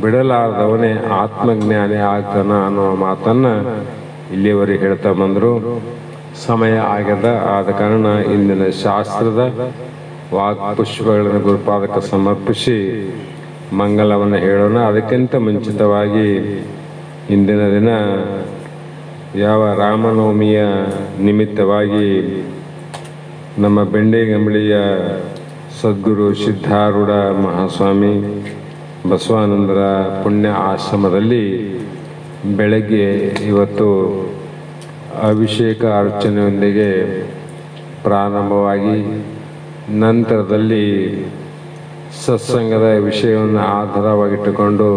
ಬಿಡಲಾರದವನೇ ಆತ್ಮಜ್ಞಾನಿ ಆಗ್ತಾನ ಅನ್ನೋ ಮಾತನ್ನು ಇಲ್ಲಿಯವರೆಗೆ ಹೇಳ್ತಾ ಬಂದರು. ಸಮಯ ಆಗ್ಯದ, ಆದ ಕಾರಣ ಇಂದಿನ ಶಾಸ್ತ್ರದ ವಾಕ್ಪುಷ್ಪಗಳನ್ನು ಗುರುಪಾದಕ್ಕೆ ಸಮರ್ಪಿಸಿ ಮಂಗಲವನ್ನು ಹೇಳೋಣ. ಅದಕ್ಕಿಂತ ಮುಂಚಿತವಾಗಿ ಇಂದಿನ ದಿನ ಯಾವ ರಾಮನವಮಿಯ ನಿಮಿತ್ತವಾಗಿ ನಮ್ಮ ಬೆಂಡೆಗಂಬಳಿಯ ಸದ್ಗುರು ಸಿದ್ಧಾರೂಢ ಮಹಾಸ್ವಾಮಿ ಬಸವಾನಂದರ ಪುಣ್ಯ ಆಶ್ರಮದಲ್ಲಿ ಬೆಳಗ್ಗೆ ಇವತ್ತು ಅಭಿಷೇಕ ಅರ್ಚನೆಯೊಂದಿಗೆ ಪ್ರಾರಂಭವಾಗಿ ನಂತರದಲ್ಲಿ ಸತ್ಸಂಗದ ವಿಷಯವನ್ನು ಆಧಾರವಾಗಿಟ್ಟುಕೊಂಡು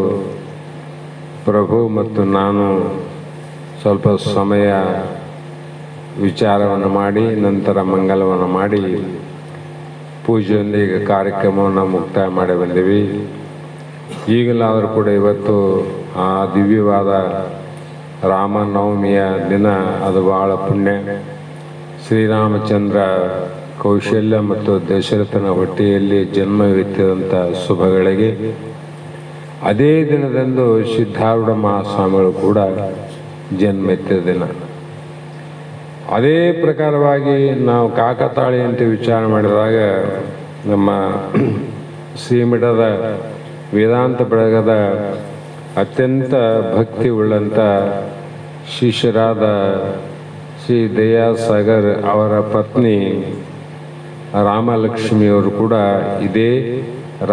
ಪ್ರಭು ಮತ್ತು ನಾನು ಸ್ವಲ್ಪ ಸಮಯ ವಿಚಾರವನ್ನು ಮಾಡಿ ನಂತರ ಮಂಗಲವನ್ನು ಮಾಡಿ ಪೂಜೆಯೊಂದಿಗೆ ಕಾರ್ಯಕ್ರಮವನ್ನು ಮುಕ್ತಾಯ ಮಾಡಿ ಬಂದೀವಿ. ಈಗಲಾದರೂ ಕೂಡ ಇವತ್ತು ಆ ದಿವ್ಯವಾದ ರಾಮನವಮಿಯ ದಿನ, ಅದು ಬಹಳ ಪುಣ್ಯ. ಶ್ರೀರಾಮಚಂದ್ರ ಕೌಶಲ್ಯ ಮತ್ತು ದಶರಥನ ಹೊಟ್ಟೆಯಲ್ಲಿ ಜನ್ಮವೆತ್ತಿದಂಥ ಶುಭಗಳಿಗೆ ಅದೇ ದಿನದಂದು ಸಿದ್ಧಾರೂಢ ಮಹಾಸ್ವಾಮಿಗಳು ಕೂಡ ಜನ್ಮೆತ್ತಿದ ದಿನ. ಅದೇ ಪ್ರಕಾರವಾಗಿ ನಾವು ಕಾಕತಾಳಿ ಅಂತ ವಿಚಾರ ಮಾಡಿದಾಗ ನಮ್ಮ ಶ್ರೀಮಠದ ವೇದಾಂತ ಬೆಳಗದ ಅತ್ಯಂತ ಭಕ್ತಿ ಉಳ್ಳಂಥ ಶಿಷ್ಯರಾದ ಶ್ರೀ ದಯಾಸಾಗರ್ ಅವರ ಪತ್ನಿ ರಾಮಲಕ್ಷ್ಮಿಯವರು ಕೂಡ ಇದೇ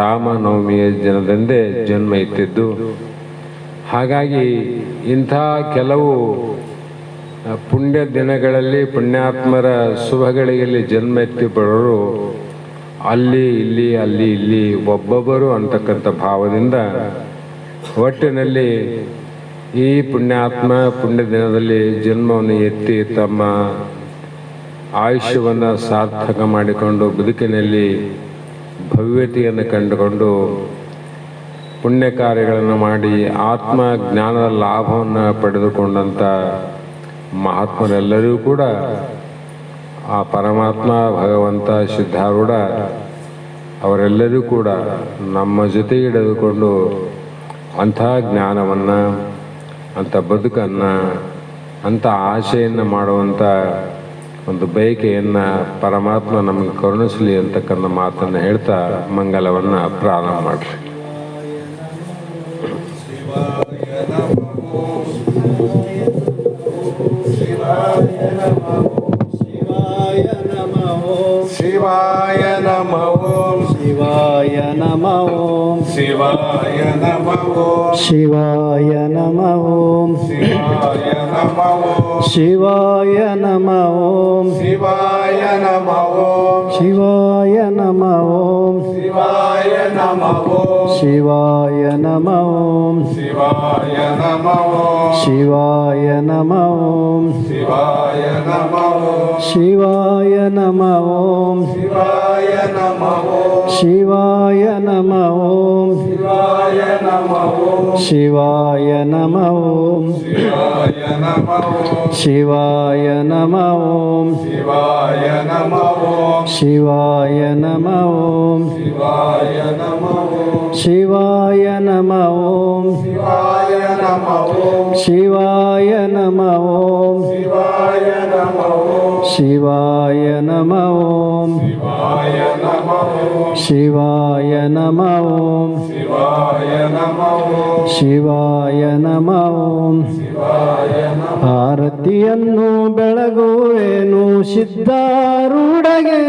ರಾಮನವಮಿಯ ದಿನದಂದೇ ಜನ್ಮ ಇತ್ತಿದ್ದು. ಹಾಗಾಗಿ ಇಂಥ ಕೆಲವು ಪುಣ್ಯ ದಿನಗಳಲ್ಲಿ ಪುಣ್ಯಾತ್ಮರ ಶುಭಗಳಿಗೆಲ್ಲಿ ಜನ್ಮ ಎತ್ತಿ ಬರೋರು ಅಲ್ಲಿ ಇಲ್ಲಿ ಅಲ್ಲಿ ಇಲ್ಲಿ ಒಬ್ಬೊಬ್ಬರು ಅಂತಕ್ಕಂಥ ಭಾವದಿಂದ ಒಟ್ಟಿನಲ್ಲಿ ಈ ಪುಣ್ಯಾತ್ಮ ಪುಣ್ಯ ದಿನದಲ್ಲಿ ಜನ್ಮವನ್ನು ಎತ್ತಿ ತಮ್ಮ ಆಯುಷ್ಯವನ್ನು ಸಾರ್ಥಕ ಮಾಡಿಕೊಂಡು ಬದುಕಿನಲ್ಲಿ ಭವ್ಯತೆಯನ್ನು ಕಂಡುಕೊಂಡು ಪುಣ್ಯ ಕಾರ್ಯಗಳನ್ನು ಮಾಡಿ ಆತ್ಮ ಜ್ಞಾನದ ಲಾಭವನ್ನು ಪಡೆದುಕೊಂಡಂಥ ಮಹಾತ್ಮರೆಲ್ಲರೂ ಕೂಡ ಆ ಪರಮಾತ್ಮ ಭಗವಂತ ಸಿದ್ಧಾರೂಢ ಅವರೆಲ್ಲರೂ ಕೂಡ ನಮ್ಮ ಜೊತೆಗೆ ಹಿಡಿದುಕೊಂಡು ಅಂಥ ಜ್ಞಾನವನ್ನು, ಅಂಥ ಬದುಕನ್ನು, ಅಂಥ ಆಶೆಯನ್ನು ಮಾಡುವಂಥ ಒಂದು ಬಯಕೆಯನ್ನು ಪರಮಾತ್ಮ ನಮಗೆ ಕರುಣಿಸಲಿ ಅಂತಕ್ಕಂಥ ಮಾತನ್ನು ಹೇಳ್ತಾ ಮಂಗಲವನ್ನು ಪ್ರಾರಂಭ ಮಾಡಿರಿ. ಶಿವಾಯ ನಮಃ, ಶಿವಾಯ ನಮಃ, ಶಿವಾಯ ಓಂ ಶಿವಾಯ ನಮಃ ಶಿವಾಯ ನಮಃ ಓಂ ಶಿವಾಯ ನಮಃ ಶಿವಾಯ ನಮಃ ಓಂ ಶಿವಾಯ ನಮಃ ಶಿವಾಯ ನಮಃ ಓಂ ಶಿವಾಯ ನಮಃ ಶಿವಾಯ ನಮಃ ಓಂ ಶಿವಾಯ ನಮಃ ಶಿವಾಯ ನಮಃ ಓಂ ಶಿವಾಯ ನಮಃ ಶಿವಾಯ ನಮಃ ಓಂ ಶಿವಾಯ ನಮಃ ಶಿವಾಯ ನಮಃ ಓಂ ಶಿವಾಯ ನಮಃ ಶಿವಾಯ ನಮಃ ಓಂ ಶಿವಾಯ ನಮಃ ಶಿವಾಯ ನಮಃ ಓಂ ಶಿವಾಯ ನಮಃ ಶಿವಾಯ ನಮಃ ಓಂ ಶಿವಾಯ ನಮಃ ಶಿವಾಯ ನಮಃ ಓಂ ಶಿವಾಯ ನಮಃ ಶಿವಾಯ ನಮಃ ಓಂ ಶಿವಾಯ ನಮಃ ಶಿವಾಯ ನಮಃ ಓಂ ಶಿವಾಯ ನಮಃ ಶಿವಾಯ ನಮಃ ಓಂ ಶಿವಾಯ ನಮಃ ಶಿವಾಯ ನಮಃ ಓಂ ಶಿವಾಯ ನಮಃ ಆರತಿಯನ್ನು ಬೆಳಗುವೆನು ಸಿದ್ಧಾರೂಢಗೆ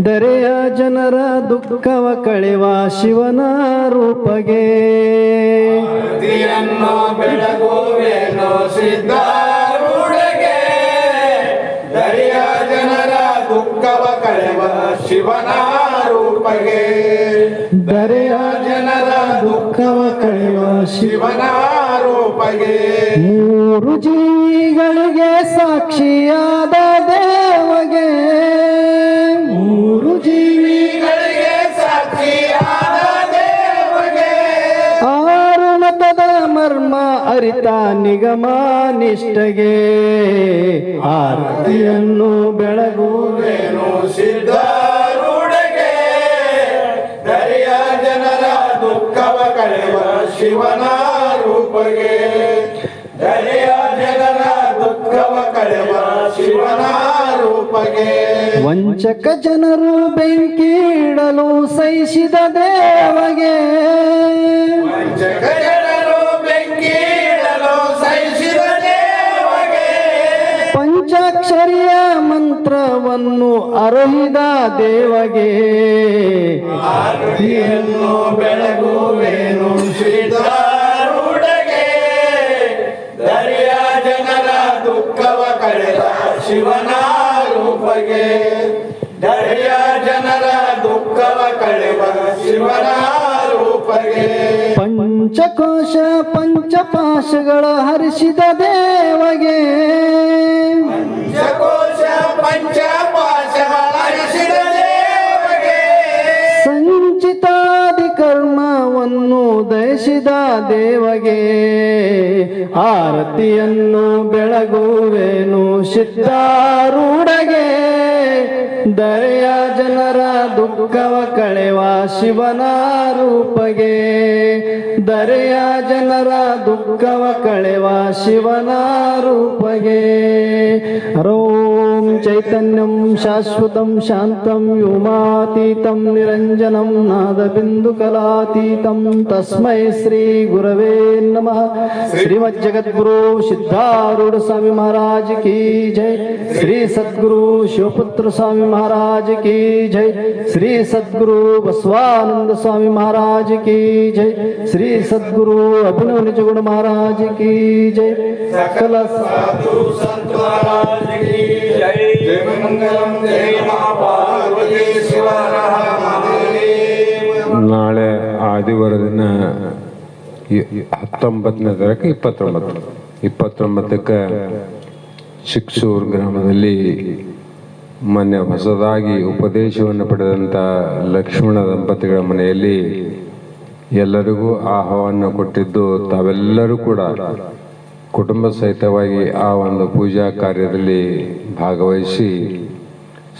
ದರೆಯ ಜನರ ದುಃಖವ ಕಳೆವ ಶಿವನ ರೂಪಗೆ ಆರತಿಯನ್ನು ಬೆಳಗುವೆನು ಸಿದ್ಧಾರೂಢಗೆ ದರಿಯ ಜನರ ದುಃಖವ ಕಳೆವ ಶಿವನ ರೂಪಗೆ ದರೆಯ ಜನರ ದುಃಖವ ಕಳೆವ ಶಿವನ ರೂಪಗೆ ಮೂರು ಜೀವಿಗಳಿಗೆ ಸಾಕ್ಷಿಯಾದ ದೇವಗೆ ಮೂರು ಗಳಿಗೆ ಸಾಕ್ಷಿಯಾದ ದೇವಗೆ ಆರು ಮತದ ಮರ್ಮ ಅರಿತ ನಿಗಮ ನಿಷ್ಠಗೆ ಆರತಿಯನ್ನು ಬೆಳಗುವೆನು ಸಿದ್ಧಾರೂಢಗೆ ದರಿಯ ಜನರ ದುಃಖವ ಕಳೆವ ಶಿವನ ರೂಪಗೆ ದರಿಯ ಜನರ ದುಃಖವ ಕಳೆವ ಶಿವನ ರೂಪಗೆ ವಂಚಕ ಜನರು ಬೆಂಕಿಡಲು ಸಹಿಸಿದ ದೇವಗೆ ವಂಚಕ ಜನರು ಬೆಂಕಿಡಲು ಸಹಿಸಿದ ದೇವಗೆ ಪಂಚಾಕ್ಷರಿಯ ಮಂತ್ರವನ್ನು ಅರಹಿದ ದೇವಗೆ ಆರತಿಯನ್ನು ಬೆಳಗುವೆನು ಸಿದ್ಧಾರೂಢಗೆ ದರಿಯ ಜನರ ದುಃಖವ ಕಳೆದ ಶಿವನ ರೂಪಗೆ ದರಿಯ ಜನರ ದುಃಖವ ಕಳೆವ ಶಿವನ ರೂಪಗೆ ಪಂಚಕೋಶ ಪಂಚಪಾಶಗಳ ಹರಿಸಿದ ದೇವಗೆ ಪಂಚಕೋಶ ಪಂಚಪಾಶಗಳ ಹರಿಸಿದ ದೇವಗೆ ಸಂಚಿತಾದಿ ಕರ್ಮವನ್ನು ದಯಿಸಿದ ದೇವಗೆ ಆರತಿಯನ್ನು ಬೆಳಗುವೆನು ಸಿದ್ಧಾರೂಢಗೆ ದರೆಯ ಜನರ ದುಃಖವ ಕಳೆವ ಶಿವನ ರೂಪಗೆ ದರೆಯ ಜನರ ದುಃಖವ ಕಳೆವ ಶಿವನ ರೂಪಗೆ ಹರೋಂ ಚೈತನ್ಯಂ ಶಾಶ್ವತಂ ಶಾಂತಂ ವ್ಯೋಮಾತೀತಂ ನಿರಂಜನಂ ನಾದಬಿಂದು ಕಲಾತೀತಂ ತಸ್ಮೈ ಶ್ರೀ ಗುರವೇ ನಮಃ ಶ್ರೀಮಜ್ಜಗದ್ಗುರು ಸಿದ್ಧಾರೂಢ ಸ್ವಾಮಿ ಮಹಾರಾಜ್ ಕಿ ಜೈ ಶ್ರೀ ಸದ್ಗುರು ಶಿವಪುತ್ರ ಸ್ವಾಮಿ महाराज की जय श्री सद्गुरु बसवानंद स्वामी महाराज की जय श्री सद्गुरु अभिनव निजगुण महाराज की जय सकल साधु संत महाराज की जय जय मंगलम जय महापार्वती शिवर महादेव ನಾಳೆ ಆದಿವಾರ ದಿನ 19ನೇ ತಾರೀಕು 29ಕ್ಕೆ ಶಿಕ್ಷೂರ್ ಗ್ರಾಮದಲ್ಲಿ ಮೊನ್ನೆ ಹೊಸದಾಗಿ ಉಪದೇಶವನ್ನು ಪಡೆದಂಥ ಲಕ್ಷ್ಮಣ ದಂಪತಿಗಳ ಮನೆಯಲ್ಲಿ ಎಲ್ಲರಿಗೂ ಆಹ್ವಾನ ಕೊಟ್ಟಿದ್ದು ತಾವೆಲ್ಲರೂ ಕೂಡ ಕುಟುಂಬ ಸಹಿತವಾಗಿ ಆ ಒಂದು ಪೂಜಾ ಕಾರ್ಯದಲ್ಲಿ ಭಾಗವಹಿಸಿ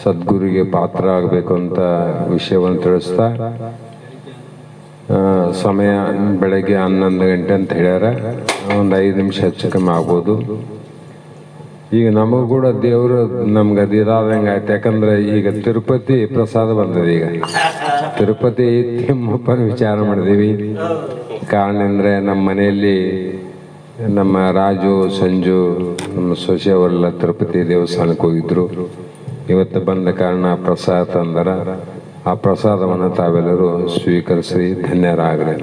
ಸದ್ಗುರುಗೆ ಪಾತ್ರ ಆಗಬೇಕು ಅಂತ ವಿಷಯವನ್ನು ತಿಳಿಸ್ತಾ ಸಮಯ ಬೆಳಗ್ಗೆ 11 ಗಂಟೆ ಅಂತ ಹೇಳ್ಯಾರ. ಒಂದು 5 ನಿಮಿಷ ಹೆಚ್ಚು ಕಮ್ಮಿ ಆಗ್ಬೋದು. ಈಗ ನಮಗೂ ಕೂಡ ದೇವರು ನಮ್ಗೆ ಅದು ಇದಾದಂಗೆ ಆಯ್ತು. ಯಾಕಂದ್ರೆ ಈಗ ತಿರುಪತಿ ಪ್ರಸಾದ ಬಂದದ. ಈಗ ತಿರುಪತಿ ತಿಮ್ಮಪ್ಪನ ವಿಚಾರ ಮಾಡಿದೀವಿ. ಕಾರಣ ಅಂದರೆ ನಮ್ಮ ಮನೆಯಲ್ಲಿ ನಮ್ಮ ರಾಜು ಸಂಜು ನಮ್ಮ ಸೊಸೆ ಅವರೆಲ್ಲ ತಿರುಪತಿ ದೇವಸ್ಥಾನಕ್ಕೆ ಹೋಗಿದ್ರು. ಇವತ್ತು ಬಂದ ಕಾರಣ ಪ್ರಸಾದ ತಂದರ. ಆ ಪ್ರಸಾದವನ್ನು ತಾವೆಲ್ಲರೂ ಸ್ವೀಕರಿಸಿ ಧನ್ಯರಾಗಲಿ.